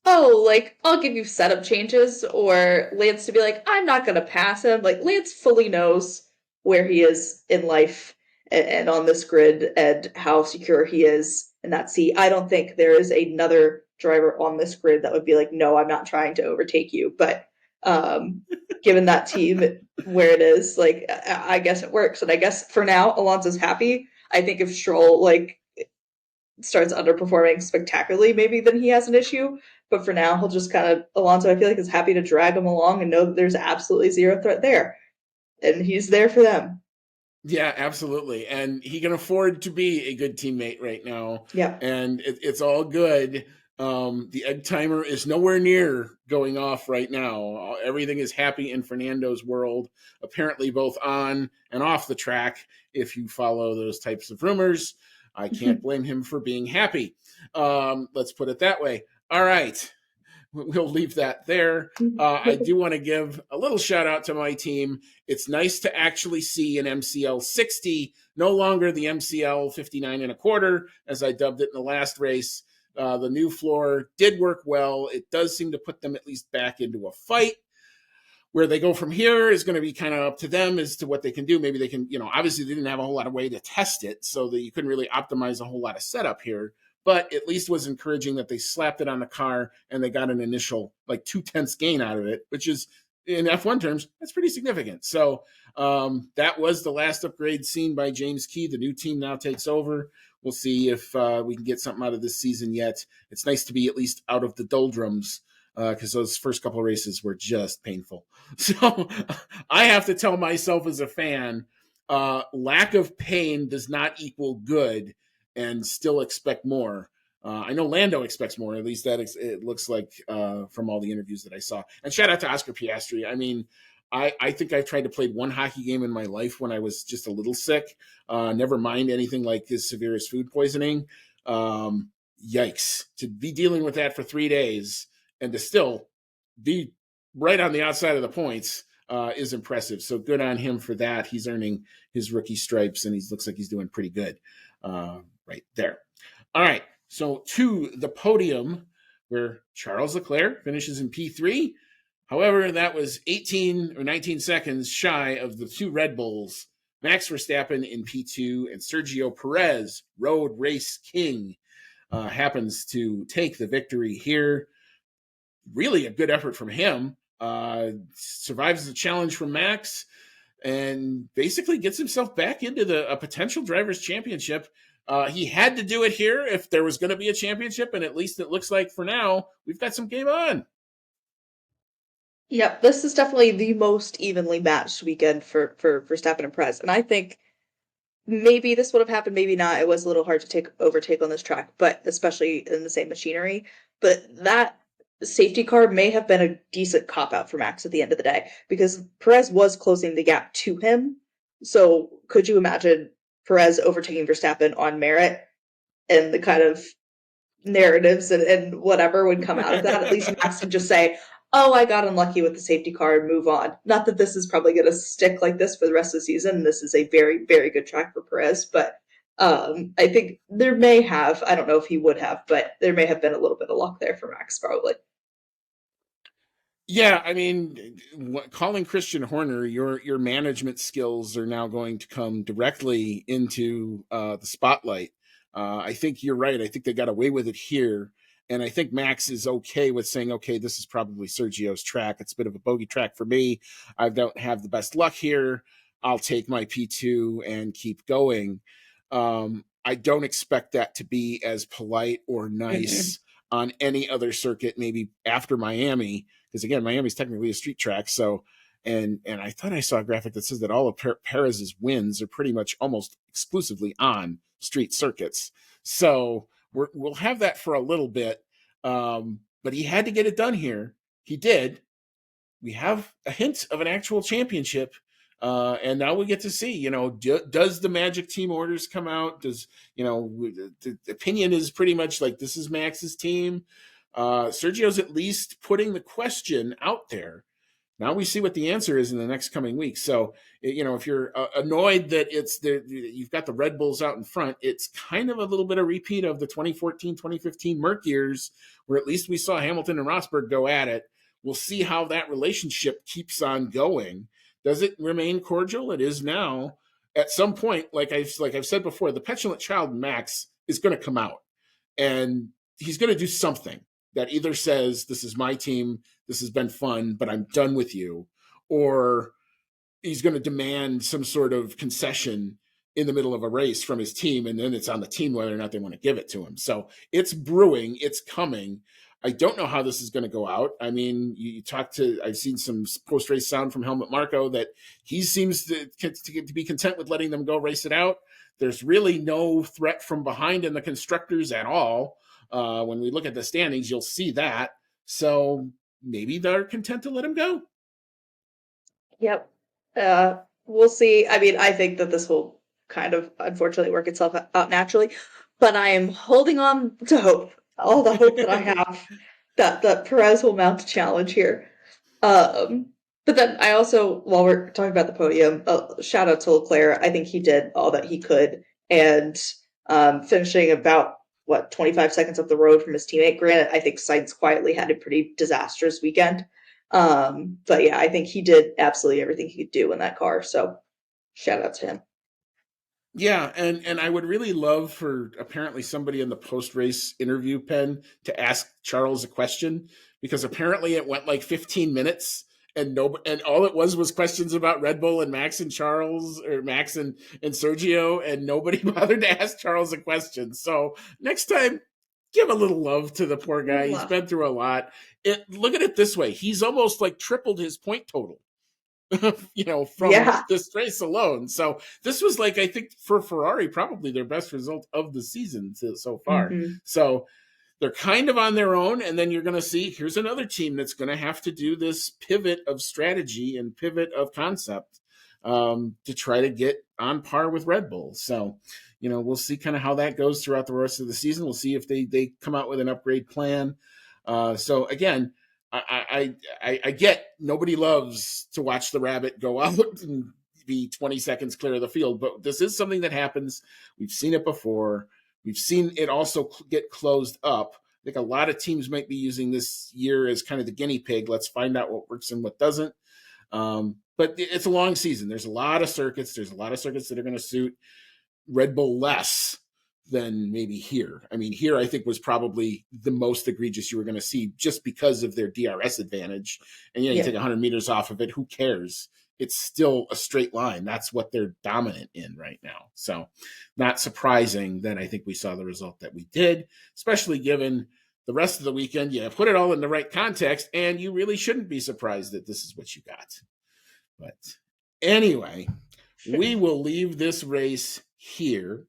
[SPEAKER 2] oh, like, I'll give you setup changes, or Lance to be like, I'm not gonna pass him. Like, Lance fully knows where he is in life and on this grid and how secure he is in that seat. I don't think there is another driver on this grid that would be like, no, I'm not trying to overtake you. But um, given that team where it is, like, I guess it works. And I guess for now, Alonso's happy. I think if Stroll, like, starts underperforming spectacularly, maybe then he has an issue. But for now, he'll just kind of Alonso. I feel like is happy to drag him along and know that there's absolutely zero threat there, and he's there for them.
[SPEAKER 1] Yeah, absolutely. And he can afford to be a good teammate right now.
[SPEAKER 2] Yeah.
[SPEAKER 1] And it's all good. The egg timer is nowhere near going off right now. Everything is happy in Fernando's world, apparently both on and off the track. If you follow those types of rumors, I can't blame him for being happy. Let's put it that way. All right. We'll leave that there. I do want to give a little shout out to my team. It's nice to actually see an MCL 60, no longer the MCL 59 and a quarter, as I dubbed it in the last race. The new floor did work well. It does seem to put them at least back into a fight. Where they go from here is going to be kind of up to them as to what they can do. Maybe they can, obviously they didn't have a whole lot of way to test it, so that you couldn't really optimize a whole lot of setup here. But at least was encouraging that they slapped it on the car and they got an initial like 2/10 gain out of it, which is in F1 terms, that's pretty significant. So that was the last upgrade seen by James Key. The new team now takes over. We'll see if we can get something out of this season yet. It's nice to be at least out of the doldrums because those first couple of races were just painful. So I have to tell myself as a fan, lack of pain does not equal good, and still expect more. I know Lando expects more. At least it looks like from all the interviews that I saw. And shout out to Oscar Piastri. I mean, I think I tried to play one hockey game in my life when I was just a little sick. Never mind anything like as severe as food poisoning. Yikes. To be dealing with that for 3 days and to still be right on the outside of the points is impressive. So good on him for that. He's earning his rookie stripes, and he looks like he's doing pretty good right there. All right. So to the podium where Charles Leclerc finishes in P3. However, that was 18 or 19 seconds shy of the two Red Bulls, Max Verstappen in P2 and Sergio Perez, road race king, happens to take the victory here. Really a good effort from him. Survives the challenge from Max and basically gets himself back into a potential drivers' championship. He had to do it here if there was going to be a championship, and at least it looks like for now we've got some game on.
[SPEAKER 2] Yep, this is definitely the most evenly matched weekend for Verstappen and Perez, and I think maybe this would have happened, maybe not. It was a little hard to overtake on this track, but especially in the same machinery. But that safety car may have been a decent cop out for Max at the end of the day because Perez was closing the gap to him. So could you imagine Perez overtaking Verstappen on merit and the kind of narratives and whatever would come out of that? At least Max can just say, oh, I got unlucky with the safety car and move on. Not that this is probably going to stick like this for the rest of the season. This is a very, very good track for Perez, but I think there may have, I don't know if he would have, but there may have been a little bit of luck there for Max, probably.
[SPEAKER 1] Yeah, I mean, calling Christian Horner, your management skills are now going to come directly into the spotlight. I think you're right. I think they got away with it here. And I think Max is okay with saying, okay, this is probably Sergio's track. It's a bit of a bogey track for me. I don't have the best luck here. I'll take my P2 and keep going. I don't expect that to be as polite or
[SPEAKER 2] Mm-hmm.
[SPEAKER 1] nice on any other circuit, maybe after Miami, because again, Miami's technically a street track. So, and I thought I saw a graphic that says that all of Perez's wins are pretty much almost exclusively on street circuits. So we'll have that for a little bit. But he had to get it done here. He did. We have a hint of an actual championship. And now we get to see, does the Magic team orders come out? Does, the opinion is pretty much like, this is Max's team. Sergio's at least putting the question out there. Now we see what the answer is in the next coming weeks. So, if you're annoyed that you've got the Red Bulls out in front, it's kind of a little bit of repeat of the 2014, 2015 Merc years, where at least we saw Hamilton and Rosberg go at it. We'll see how that relationship keeps on going. Does it remain cordial? It is now. At some point, like I've said before, the petulant child Max is going to come out, and he's going to do something that either says, this is my team, this has been fun, but I'm done with you, or he's going to demand some sort of concession in the middle of a race from his team, and then it's on the team whether or not they want to give it to him. So it's brewing, it's coming. I don't know how this is going to go out. I mean, I've seen some post-race sound from Helmut Marko that he seems to be content with letting them go race it out. There's really no threat from behind in the constructors at all. When we look at the standings, you'll see that. So maybe they're content to let him go.
[SPEAKER 2] Yep. We'll see. I mean, I think that this will kind of unfortunately work itself out naturally, but I am holding on to hope. All the hope that I have that Perez will mount a challenge here. But then I also, while we're talking about the podium, shout out to Leclerc. I think he did all that he could, and finishing about 25 seconds up the road from his teammate. Granted, I think Sainz quietly had a pretty disastrous weekend. But yeah, I think he did absolutely everything he could do in that car. So shout out to him.
[SPEAKER 1] Yeah, and I would really love for apparently somebody in the post-race interview pen to ask Charles a question, because apparently it went like 15 minutes and all it was questions about Red Bull and Max and Charles, or Max and Sergio, and nobody bothered to ask Charles a question. So next time, give a little love to the poor guy. He's been through a lot. Look at it this way. He's almost like tripled his point total. From this race alone. So this was like, I think for Ferrari, probably their best result of the season so far. Mm-hmm. So they're kind of on their own. And then you're going to see, here's another team that's going to have to do this pivot of strategy and pivot of concept to try to get on par with Red Bull. So, we'll see kind of how that goes throughout the rest of the season. We'll see if they come out with an upgrade plan. So again, I get nobody loves to watch the rabbit go out and be 20 seconds clear of the field, but this is something that happens. We've seen it before. We've seen it also get closed up. I think a lot of teams might be using this year as kind of the guinea pig. Let's find out what works and what doesn't. But it's a long season. There's a lot of circuits. There's a lot of circuits that are going to suit Red Bull less than maybe here. I mean, here I think was probably the most egregious you were going to see, just because of their DRS advantage. And you take 100 meters off of it, who cares? It's still a straight line. That's what they're dominant in right now. So not surprising that I think we saw the result that we did, especially given the rest of the weekend. Yeah, put it all in the right context, and you really shouldn't be surprised that this is what you got. But anyway, we will leave this race here.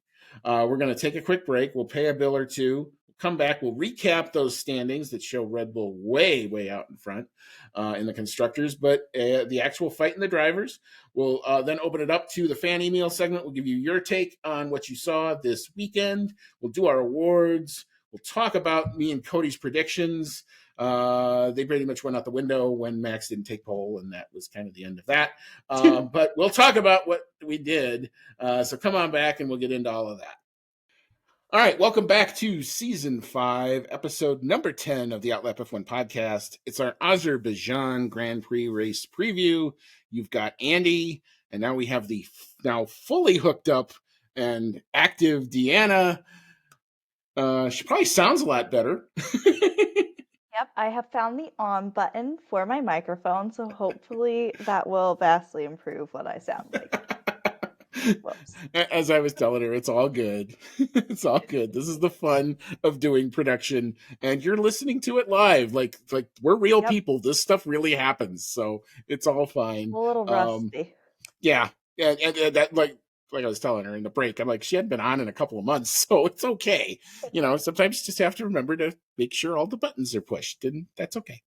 [SPEAKER 1] We're going to take a quick break. We'll pay a bill or two. We'll come back. We'll recap those standings that show Red Bull way, way out in front in the constructors. But the actual fight in the drivers, we'll then open it up to the fan email segment. We'll give you your take on what you saw this weekend. We'll do our awards. We'll talk about me and Cody's predictions. They pretty much went out the window when Max didn't take pole, and that was kind of the end of that. But we'll talk about what we did. So come on back, and we'll get into all of that. All right, welcome back to Season 5, Episode number 10 of the Outlap F1 podcast. It's our Azerbaijan Grand Prix race preview. You've got Andy, and now we have the now fully hooked up and active Deanna. She probably sounds a lot better.
[SPEAKER 3] Yep, I have found the on button for my microphone, so hopefully that will vastly improve what I sound like. Whoops.
[SPEAKER 1] As I was telling her, it's all good. It's all good. This is the fun of doing production, and you're listening to it live. Like we're real
[SPEAKER 3] Yep.
[SPEAKER 1] people. This stuff really happens, so it's all fine.
[SPEAKER 3] A little rusty.
[SPEAKER 1] Yeah, and that like I was telling her in the break, I'm like, she hadn't been on in a couple of months, so it's okay. Sometimes you just have to remember to make sure all the buttons are pushed, and that's okay.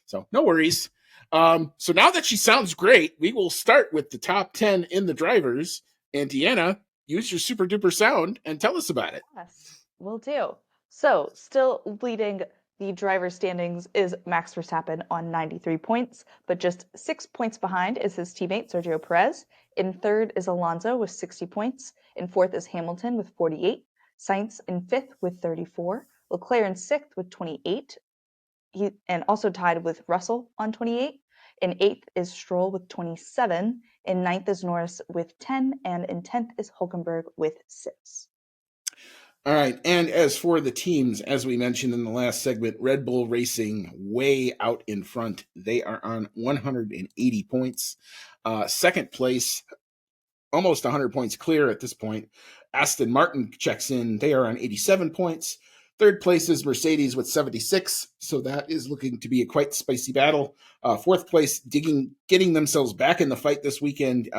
[SPEAKER 1] So no worries. So now that she sounds great, we will start with the top 10 in the drivers. And Deanna, use your super duper sound and tell us about it.
[SPEAKER 3] Yes, will do. So, still leading the driver standings is Max Verstappen on 93 points, but just 6 points behind is his teammate Sergio Perez. In third is Alonso with 60 points. In fourth is Hamilton with 48. Sainz in fifth with 34. Leclerc in sixth with 28. And also tied with Russell on 28. In eighth is Stroll with 27. In ninth is Norris with 10. And in 10th is Hulkenberg with 6.
[SPEAKER 1] All right. And as for the teams, as we mentioned in the last segment, Red Bull Racing way out in front. They are on 180 points. Second place, almost 100 points clear at this point. Aston Martin checks in. They are on 87 points. Third place is Mercedes with 76, so that is looking to be a quite spicy battle. Fourth place, getting themselves back in the fight this weekend,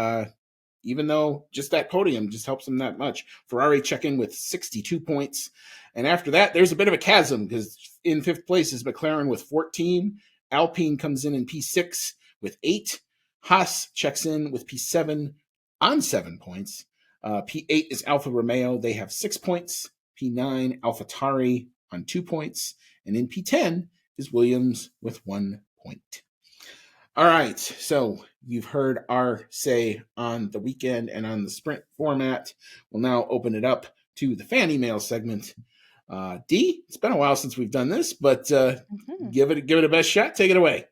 [SPEAKER 1] even though just that podium just helps them that much. Ferrari check in with 62 points. And after that, there's a bit of a chasm because in fifth place is McLaren with 14. Alpine comes in P6 with 8. Haas checks in with P7 on 7 points. P8 is Alfa Romeo. They have 6 points. P9, AlphaTauri on 2 points. And in P10 is Williams with 1 point. All right, so you've heard our say on the weekend and on the sprint format. We'll now open it up to the fan email segment. Dee, it's been a while since we've done this, but give it a best shot. Take it away.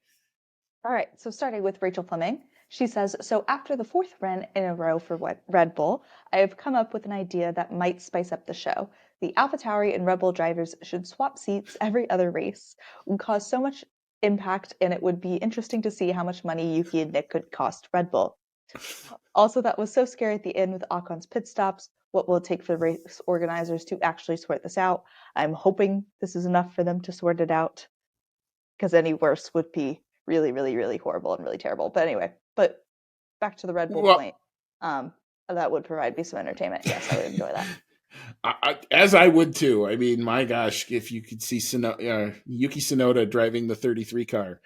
[SPEAKER 3] All right, so starting with Rachel Fleming. She says, so after the fourth run in a row for Red Bull, I have come up with an idea that might spice up the show. The AlphaTauri and Red Bull drivers should swap seats every other race. It would cause so much impact, and it would be interesting to see how much money Yuki and Nick could cost Red Bull. Also, that was so scary at the end with Ocon's pit stops. What will it take for the race organizers to actually sort this out? I'm hoping this is enough for them to sort it out, because any worse would be really, really, really horrible and really terrible. But anyway, back to the Red Bull point. That would provide me some entertainment. Yes, I would enjoy that.
[SPEAKER 1] As I would too. I mean, my gosh, if you could see Yuki Tsunoda driving the 33 car,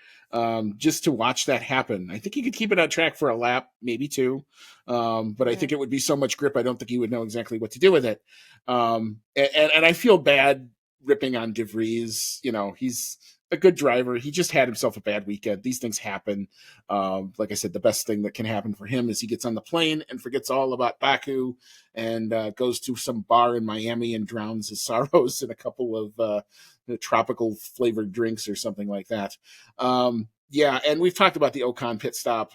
[SPEAKER 1] just to watch that happen. I think he could keep it on track for a lap, maybe two. But I think it would be so much grip, I don't think he would know exactly what to do with it. And I feel bad ripping on De Vries. He's a good driver. He just had himself a bad weekend. These things happen. Like I said, the best thing that can happen for him is he gets on the plane and forgets all about Baku and goes to some bar in Miami and drowns his sorrows in a couple of tropical flavored drinks or something like that. And we've talked about the Ocon pit stop.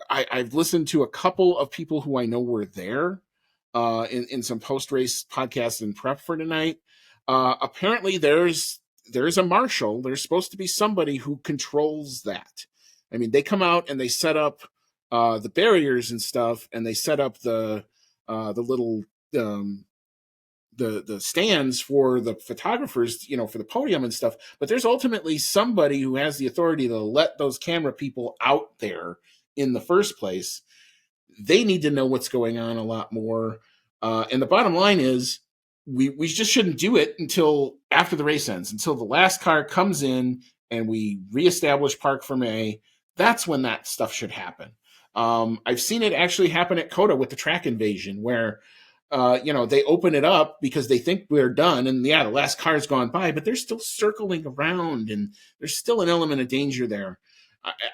[SPEAKER 1] I've listened to a couple of people who I know were there in some post-race podcasts and prep for tonight. Apparently there's a marshal. There's supposed to be somebody who controls that. I mean, they come out and they set up the barriers and stuff, and they set up the little the stands for the photographers, for the podium and stuff. But there's ultimately somebody who has the authority to let those camera people out there in the first place. They need to know what's going on a lot more. And the bottom line is, we just shouldn't do it until after the race ends, until the last car comes in and we reestablish Parc Fermé. That's when that stuff should happen. I've seen it actually happen at COTA with the track invasion where, they open it up because they think we're done. And the last car's gone by, but they're still circling around and there's still an element of danger there.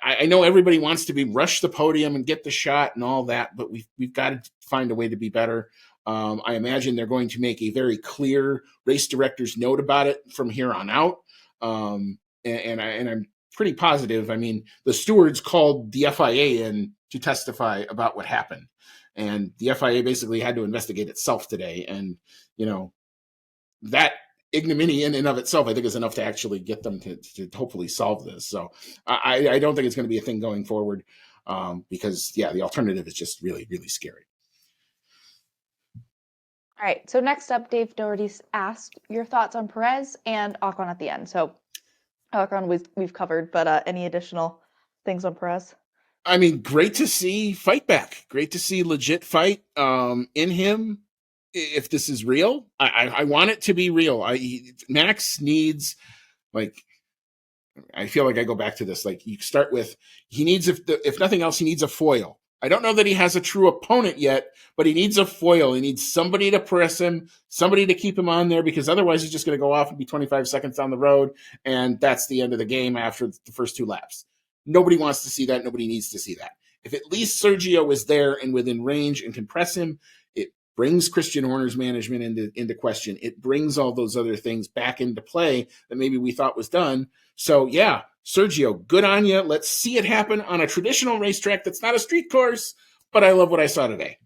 [SPEAKER 1] I know everybody wants to rush the podium and get the shot and all that, but we've got to find a way to be better. I imagine they're going to make a very clear race director's note about it from here on out. And I'm pretty positive. I mean, the stewards called the FIA in to testify about what happened. And the FIA basically had to investigate itself today. And, that ignominy in and of itself, I think, is enough to actually get them to hopefully solve this. So I don't think it's going to be a thing going forward. because the alternative is just really, really scary.
[SPEAKER 3] All right, so next up, Dave Doherty asked your thoughts on Perez and Ocon at the end. So Ocon we've covered, but any additional things on Perez?
[SPEAKER 1] I mean, great to see fight back. Great to see legit fight in him. If this is real, I want it to be real. Max needs, like, I feel like I go back to this. Like, you start with, he needs, if nothing else, he needs a foil. I don't know that he has a true opponent yet, but he needs a foil. He needs somebody to press him, somebody to keep him on there, because otherwise he's just going to go off and be 25 seconds down the road, and that's the end of the game after the first 2 laps. Nobody wants to see that. Nobody needs to see that. If at least Sergio is there and within range and can press him, it brings Christian Horner's management into question. It brings all those other things back into play that maybe we thought was done. So, yeah, Sergio, good on you. Let's see it happen on a traditional racetrack that's not a street course, but I love what I saw today.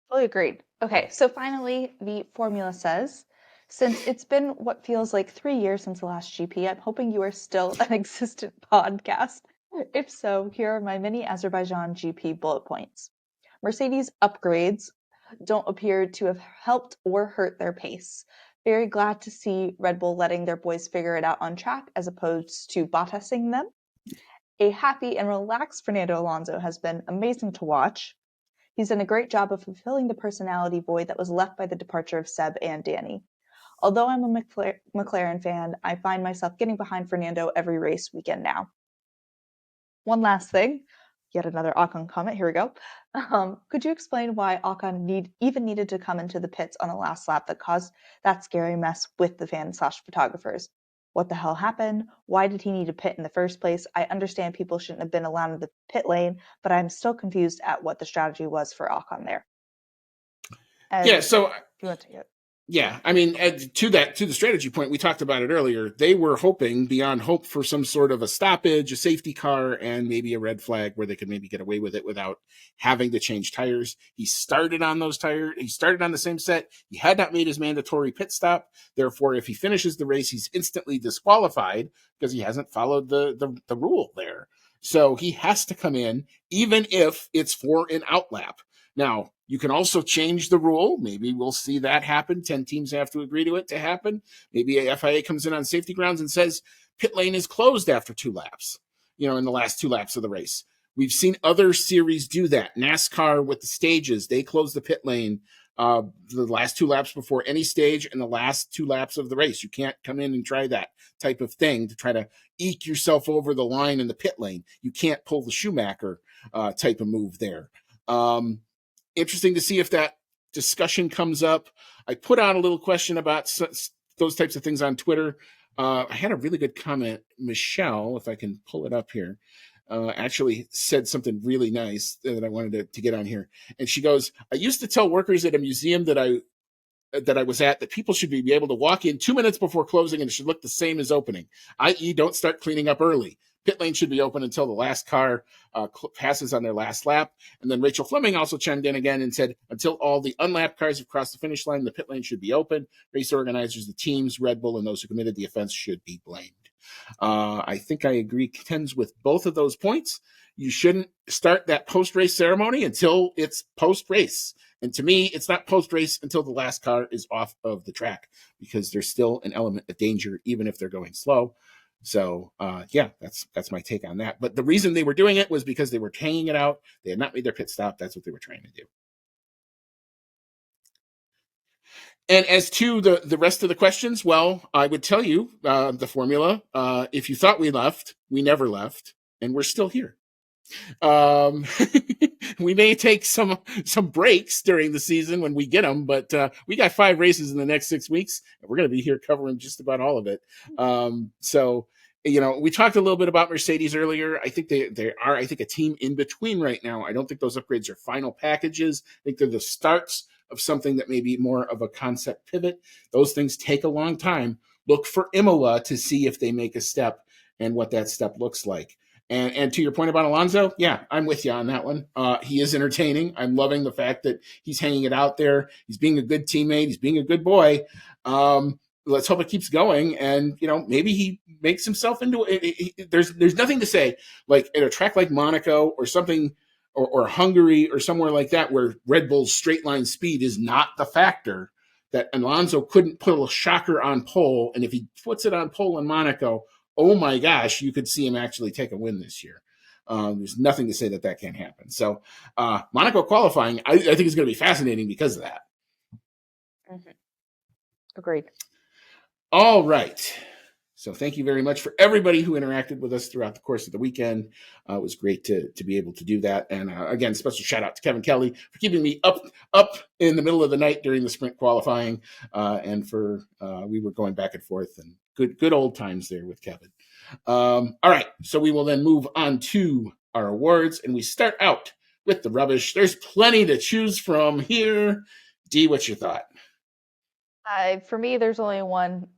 [SPEAKER 3] Fully agreed. Okay, so finally, the formula says, since it's been what feels like 3 years since the last GP, I'm hoping you are still an existent podcast. If so, here are my mini Azerbaijan GP bullet points. Mercedes upgrades don't appear to have helped or hurt their pace. Very glad to see Red Bull letting their boys figure it out on track as opposed to Bottasing them. A happy and relaxed Fernando Alonso has been amazing to watch. He's done a great job of fulfilling the personality void that was left by the departure of Seb and Danny. Although I'm a McLaren fan, I find myself getting behind Fernando every race weekend now. One last thing, yet another Ocon comment, here we go. Could you explain why Ocon even needed to come into the pits on the last lap that caused that scary mess with the fans/photographers? What the hell happened? Why did he need to pit in the first place? I understand people shouldn't have been allowed in the pit lane, but I'm still confused at what the strategy was for Ocon there.
[SPEAKER 1] So
[SPEAKER 3] you want to take it?
[SPEAKER 1] Yeah, I mean, to the strategy point, we talked about it earlier. They were hoping beyond hope for some sort of a stoppage, a safety car, and maybe a red flag where they could maybe get away with it without having to change tires. He started on those tires. He started on the same set. He had not made his mandatory pit stop. Therefore, if he finishes the race, he's instantly disqualified because he hasn't followed the rule there. So he has to come in, even if it's for an out lap. Now, you can also change the rule. Maybe we'll see that happen. 10 teams have to agree to it to happen. Maybe a FIA comes in on safety grounds and says pit lane is closed after 2 laps, in the last 2 laps of the race. We've seen other series do that. NASCAR with the stages, they close the pit lane the last 2 laps before any stage and the last 2 laps of the race. You can't come in and try that type of thing to try to eke yourself over the line in the pit lane. You can't pull the Schumacher type of move there. Interesting to see if that discussion comes up. I put out a little question about those types of things on Twitter. I had a really good comment. Michelle, if I can pull it up here, actually said something really nice that I wanted to get on here. And she goes, I used to tell workers at a museum that I was at that people should be able to walk in 2 minutes before closing and it should look the same as opening, i.e. don't start cleaning up early. Pit lane should be open until the last car passes on their last lap. And then Rachel Fleming also chimed in again and said, until all the unlapped cars have crossed the finish line, the pit lane should be open. Race organizers, the teams, Red Bull, and those who committed the offense should be blamed. I think I agree, contends with both of those points. You shouldn't start that post-race ceremony until it's post-race. And to me, it's not post-race until the last car is off of the track because there's still an element of danger, even if they're going slow. So, that's my take on that. But the reason they were doing it was because they were hanging it out. They had not made their pit stop. That's what they were trying to do. And as to the rest of the questions, well, I would tell you the formula. If you thought we left, we never left, and we're still here. We may take some breaks during the season when we get them, but we got 5 races in the next 6 weeks, and we're going to be here covering just about all of it. So, we talked a little bit about Mercedes earlier. I think they are, a team in between right now. I don't think those upgrades are final packages. I think they're the starts of something that may be more of a concept pivot. Those things take a long time. Look for Imola to see if they make a step and what that step looks like. And to your point about Alonso, yeah, I'm with you on that one. He is entertaining. I'm loving the fact that he's hanging it out there. He's being a good teammate. He's being a good boy. let's hope it keeps going, and maybe he makes himself into there's nothing to say, like at a track like Monaco or something, or Hungary or somewhere like that, where Red Bull's straight line speed is not the factor, that Alonso couldn't put a shocker on pole, and if he puts it on pole in Monaco, oh my gosh, you could see him actually take a win this year. There's nothing to say that can't happen. So Monaco qualifying, I think is going to be fascinating because of that.
[SPEAKER 3] Mm-hmm. Agreed.
[SPEAKER 1] All right. So thank you very much for everybody who interacted with us throughout the course of the weekend. It was great to be able to do that. And again, special shout out to Kevin Kelly for keeping me up in the middle of the night during the sprint qualifying, and for we were going back and forth, and good old times there with Kevin. All right, so we will then move on to our awards, and we start out with the rubbish. There's plenty to choose from here. Dee, what's your thought?
[SPEAKER 3] For me, there's only one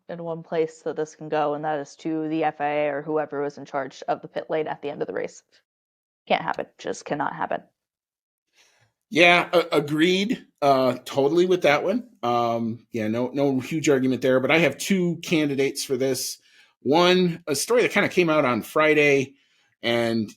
[SPEAKER 3] place that this can go, and that is to the FIA or whoever was in charge of the pit lane at the end of the race. Can't happen. Just cannot happen.
[SPEAKER 1] Yeah, agreed. Totally with that one. Yeah, no huge argument there. But I have two candidates for this. One, a story that kind of came out on Friday, and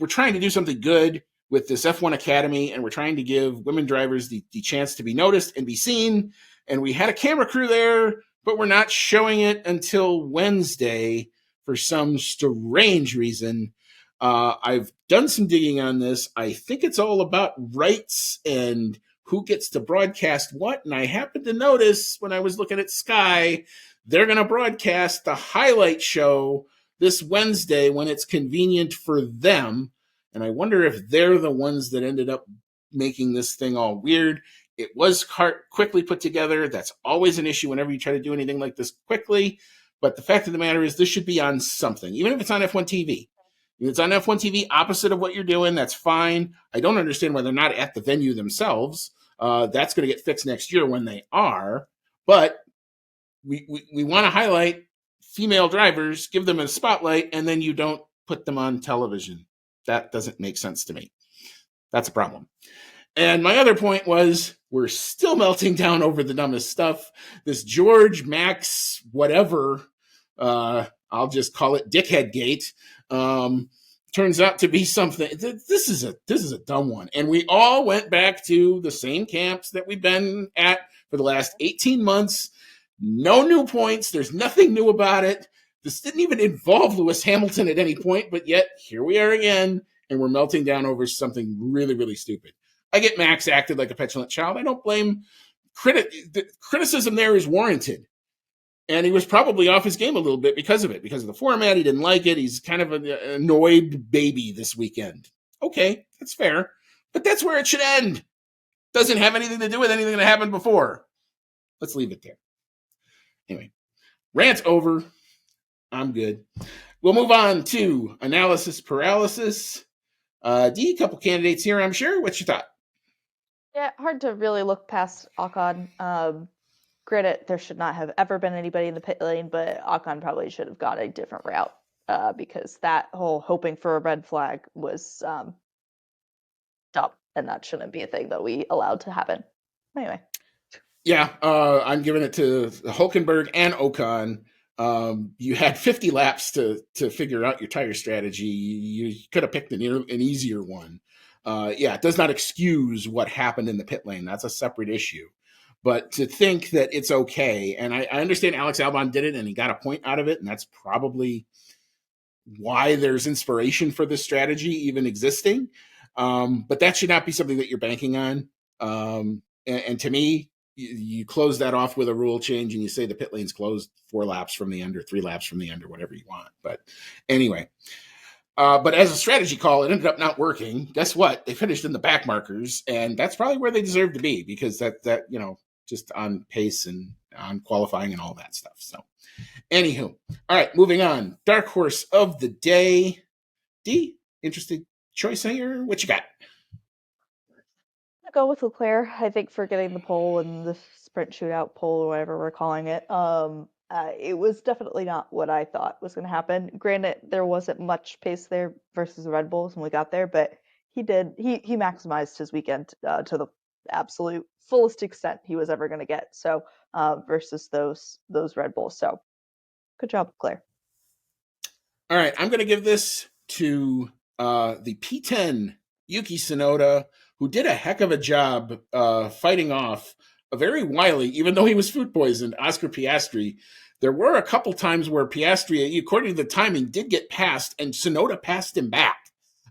[SPEAKER 1] we're trying to do something good with this F1 Academy, and we're trying to give women drivers the chance to be noticed and be seen. And we had a camera crew there, but we're not showing it until Wednesday for some strange reason. I've done some digging on this. I think it's all about rights and who gets to broadcast what. And I happened to notice when I was looking at Sky, they're going to broadcast the highlight show this Wednesday when it's convenient for them. And I wonder if they're the ones that ended up making this thing all weird. It was quickly put together. That's always an issue whenever you try to do anything like this quickly. But the fact of the matter is, this should be on something, even if it's on F1 TV. If it's on F1 TV opposite of what you're doing, that's fine. I don't understand why they're not at the venue themselves. That's going to get fixed next year when they are. But we want to highlight female drivers, give them a spotlight, and then you don't put them on television. That doesn't make sense to me. That's a problem. And my other point was, we're still melting down over the dumbest stuff. This George, Max, whatever, I'll just call it Dickhead Gate, turns out to be something. This is a dumb one. And we all went back to the same camps that we've been at for the last 18 months. No new points. There's nothing new about it. This didn't even involve Lewis Hamilton at any point, but yet here we are again, and we're melting down over something really, really stupid. I get Max acted like a petulant child. I don't blame the criticism there is warranted. And he was probably off his game a little bit because of it, because of the format. He didn't like it. He's kind of an annoyed baby this weekend. Okay, that's fair. But that's where it should end. Doesn't have anything to do with anything that happened before. Let's leave it there. Anyway, rant over. I'm good. We'll move on to analysis paralysis. D, couple candidates here, I'm sure. What's your thought?
[SPEAKER 3] Yeah, hard to really look past Ocon. Granted, there should not have ever been anybody in the pit lane, but Ocon probably should have gone a different route, because that whole hoping for a red flag was dumb, and that shouldn't be a thing that we allowed to happen. Anyway.
[SPEAKER 1] Yeah, I'm giving it to Hulkenberg and Ocon. You had 50 laps to figure out your tire strategy. You could have picked an easier one. Yeah, it does not excuse what happened in the pit lane. That's a separate issue. But to think that it's okay, and I understand Alex Albon did it and he got a point out of it, and that's probably why there's inspiration for this strategy even existing. But that should not be something that you're banking on. And to me, you close that off with a rule change and you say the pit lane's closed 4 laps from the end or 3 laps from the end or whatever you want. But anyway, but as a strategy call, it ended up not working. Guess what? They finished in the back markers, and that's probably where they deserve to be, because that just on pace and on qualifying and all that stuff. So anywho, all right, moving on. Dark horse of the day. D, interesting choice here. What you got?
[SPEAKER 3] Go with Leclerc, I think, for getting the pole in the sprint shootout pole, or whatever we're calling it. It was definitely not what I thought was going to happen. Granted, there wasn't much pace there versus the Red Bulls when we got there, but he maximized his weekend to the absolute fullest extent he was ever going to get. So versus those Red Bulls. So good job, Claire.
[SPEAKER 1] All right, I'm going to give this to the P10 Yuki Tsunoda, who did a heck of a job fighting off a very wily, even though he was food poisoned, Oscar Piastri. There were a couple times where Piastri, according to the timing, did get passed, and Tsunoda passed him back.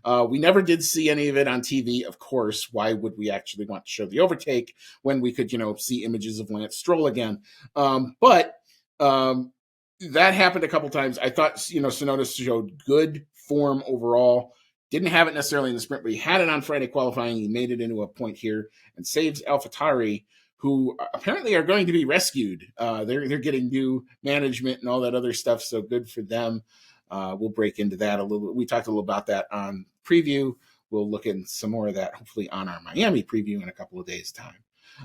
[SPEAKER 1] We never did see any of it on TV, of course. Why would we actually want to show the overtake when we could, see images of Lance Stroll again? But that happened a couple times. I thought, Tsunoda showed good form overall. Didn't have it necessarily in the sprint, but he had it on Friday qualifying. He made it into a point here and saves AlphaTauri, who apparently are going to be rescued. They're getting new management and all that other stuff, so good for them. We'll break into that a little bit. We talked a little about that on preview. We'll look at some more of that, hopefully, on our Miami preview in a couple of days' time.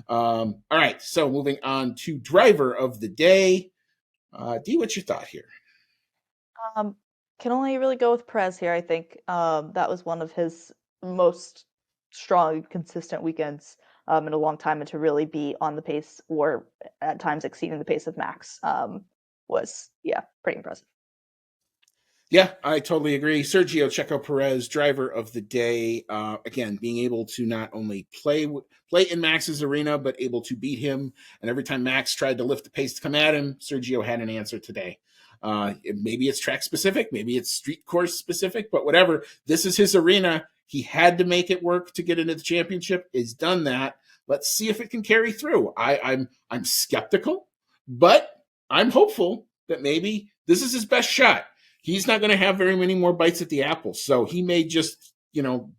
[SPEAKER 1] All right, so moving on to driver of the day. Dee, what's your thought here?
[SPEAKER 3] Can only really go with Perez here. I think that was one of his most strong, consistent weekends in a long time, and to really be on the pace or at times exceeding the pace of Max was, pretty impressive.
[SPEAKER 1] Yeah, I totally agree. Sergio Checo Perez, driver of the day. Again, being able to not only play in Max's arena, but able to beat him. And every time Max tried to lift the pace to come at him, Sergio had an answer today. Maybe it's track specific, maybe it's street course specific, but whatever. This is his arena. He had to make it work to get into the championship. He's done that. Let's see if it can carry through. I'm skeptical, but I'm hopeful that maybe this is his best shot. He's not going to have very many more bites at the apple. So he may just,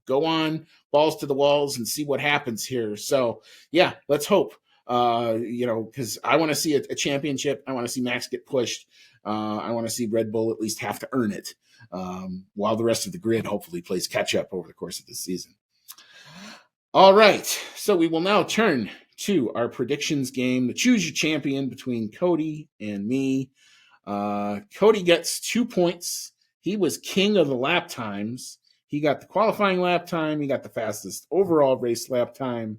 [SPEAKER 1] go on balls to the walls and see what happens here. So, yeah, let's hope, because I want to see a championship. I want to see Max get pushed. I want to see Red Bull at least have to earn it, while the rest of the grid hopefully plays catch up over the course of the season. All right. So we will now turn to our predictions game, the Choose Your Champion between Cody and me. Cody gets 2 points. He was king of the lap times. He got the qualifying lap time. He got the fastest overall race lap time.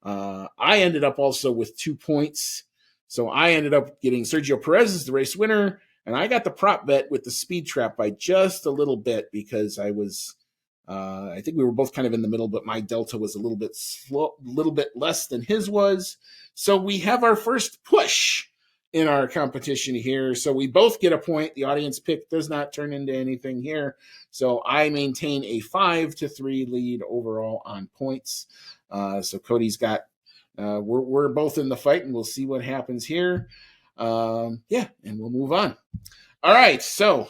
[SPEAKER 1] I ended up also with 2 points. So I ended up getting Sergio Perez as the race winner, and I got the prop bet with the speed trap by just a little bit because I was, I think we were both kind of in the middle, but my delta was a little bit less than his was. So we have our first push in our competition here. So we both get a point. The audience pick does not turn into anything here. So I maintain a 5-3 lead overall on points. So Cody's got, we're both in the fight, and we'll see what happens here. And we'll move on. All right. So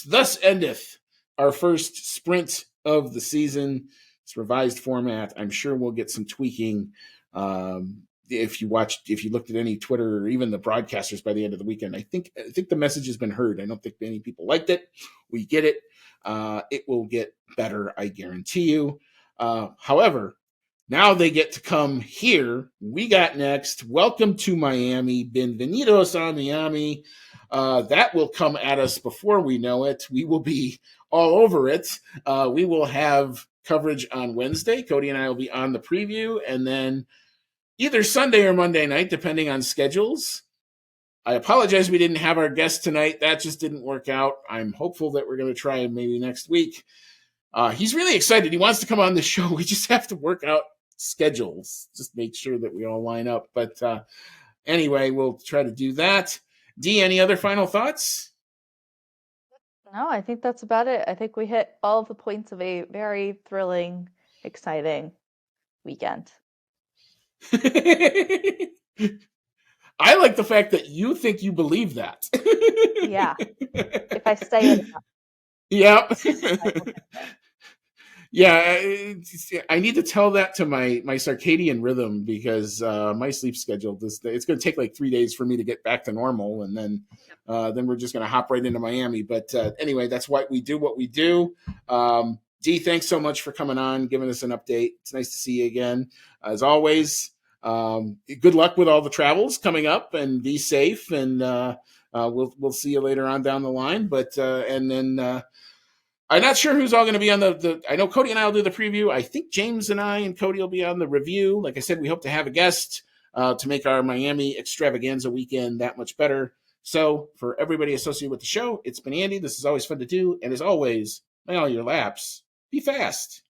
[SPEAKER 1] thus endeth our first sprint of the season. It's revised format. I'm sure we'll get some tweaking. If you looked at any Twitter or even the broadcasters by the end of the weekend, I think the message has been heard. I don't think many people liked it. We get it. It will get better, I guarantee you. However, now they get to come here. We got next. Welcome to Miami. Bienvenidos a Miami. That will come at us before we know it. We will be all over it. We will have coverage on Wednesday. Cody and I will be on the preview, and then either Sunday or Monday night, depending on schedules. I apologize we didn't have our guest tonight. That just didn't work out. I'm hopeful that we're going to try maybe next week. He's really excited. He wants to come on the show. We just have to work out schedules. Just make sure that we all line up. But anyway, we'll try to do that. Dee, any other final thoughts?
[SPEAKER 3] No, I think that's about it. I think we hit all of the points of a very thrilling, exciting weekend.
[SPEAKER 1] I like the fact that you think you believe that.
[SPEAKER 3] Yeah. If I say it enough.
[SPEAKER 1] Yeah. Yeah, I need to tell that to my circadian rhythm because my sleep schedule, it's going to take like 3 days for me to get back to normal, and then we're just going to hop right into Miami. But anyway, that's why we do what we do. Dee, thanks so much for coming on, giving us an update. It's nice to see you again. As always, good luck with all the travels coming up, and be safe. And we'll see you later on down the line. But and then I'm not sure who's all going to be on the. I know Cody and I will do the preview. I think James and I and Cody will be on the review. Like I said, we hope to have a guest to make our Miami extravaganza weekend that much better. So for everybody associated with the show, it's been Andy. This is always fun to do. And as always, may all your laps be fast.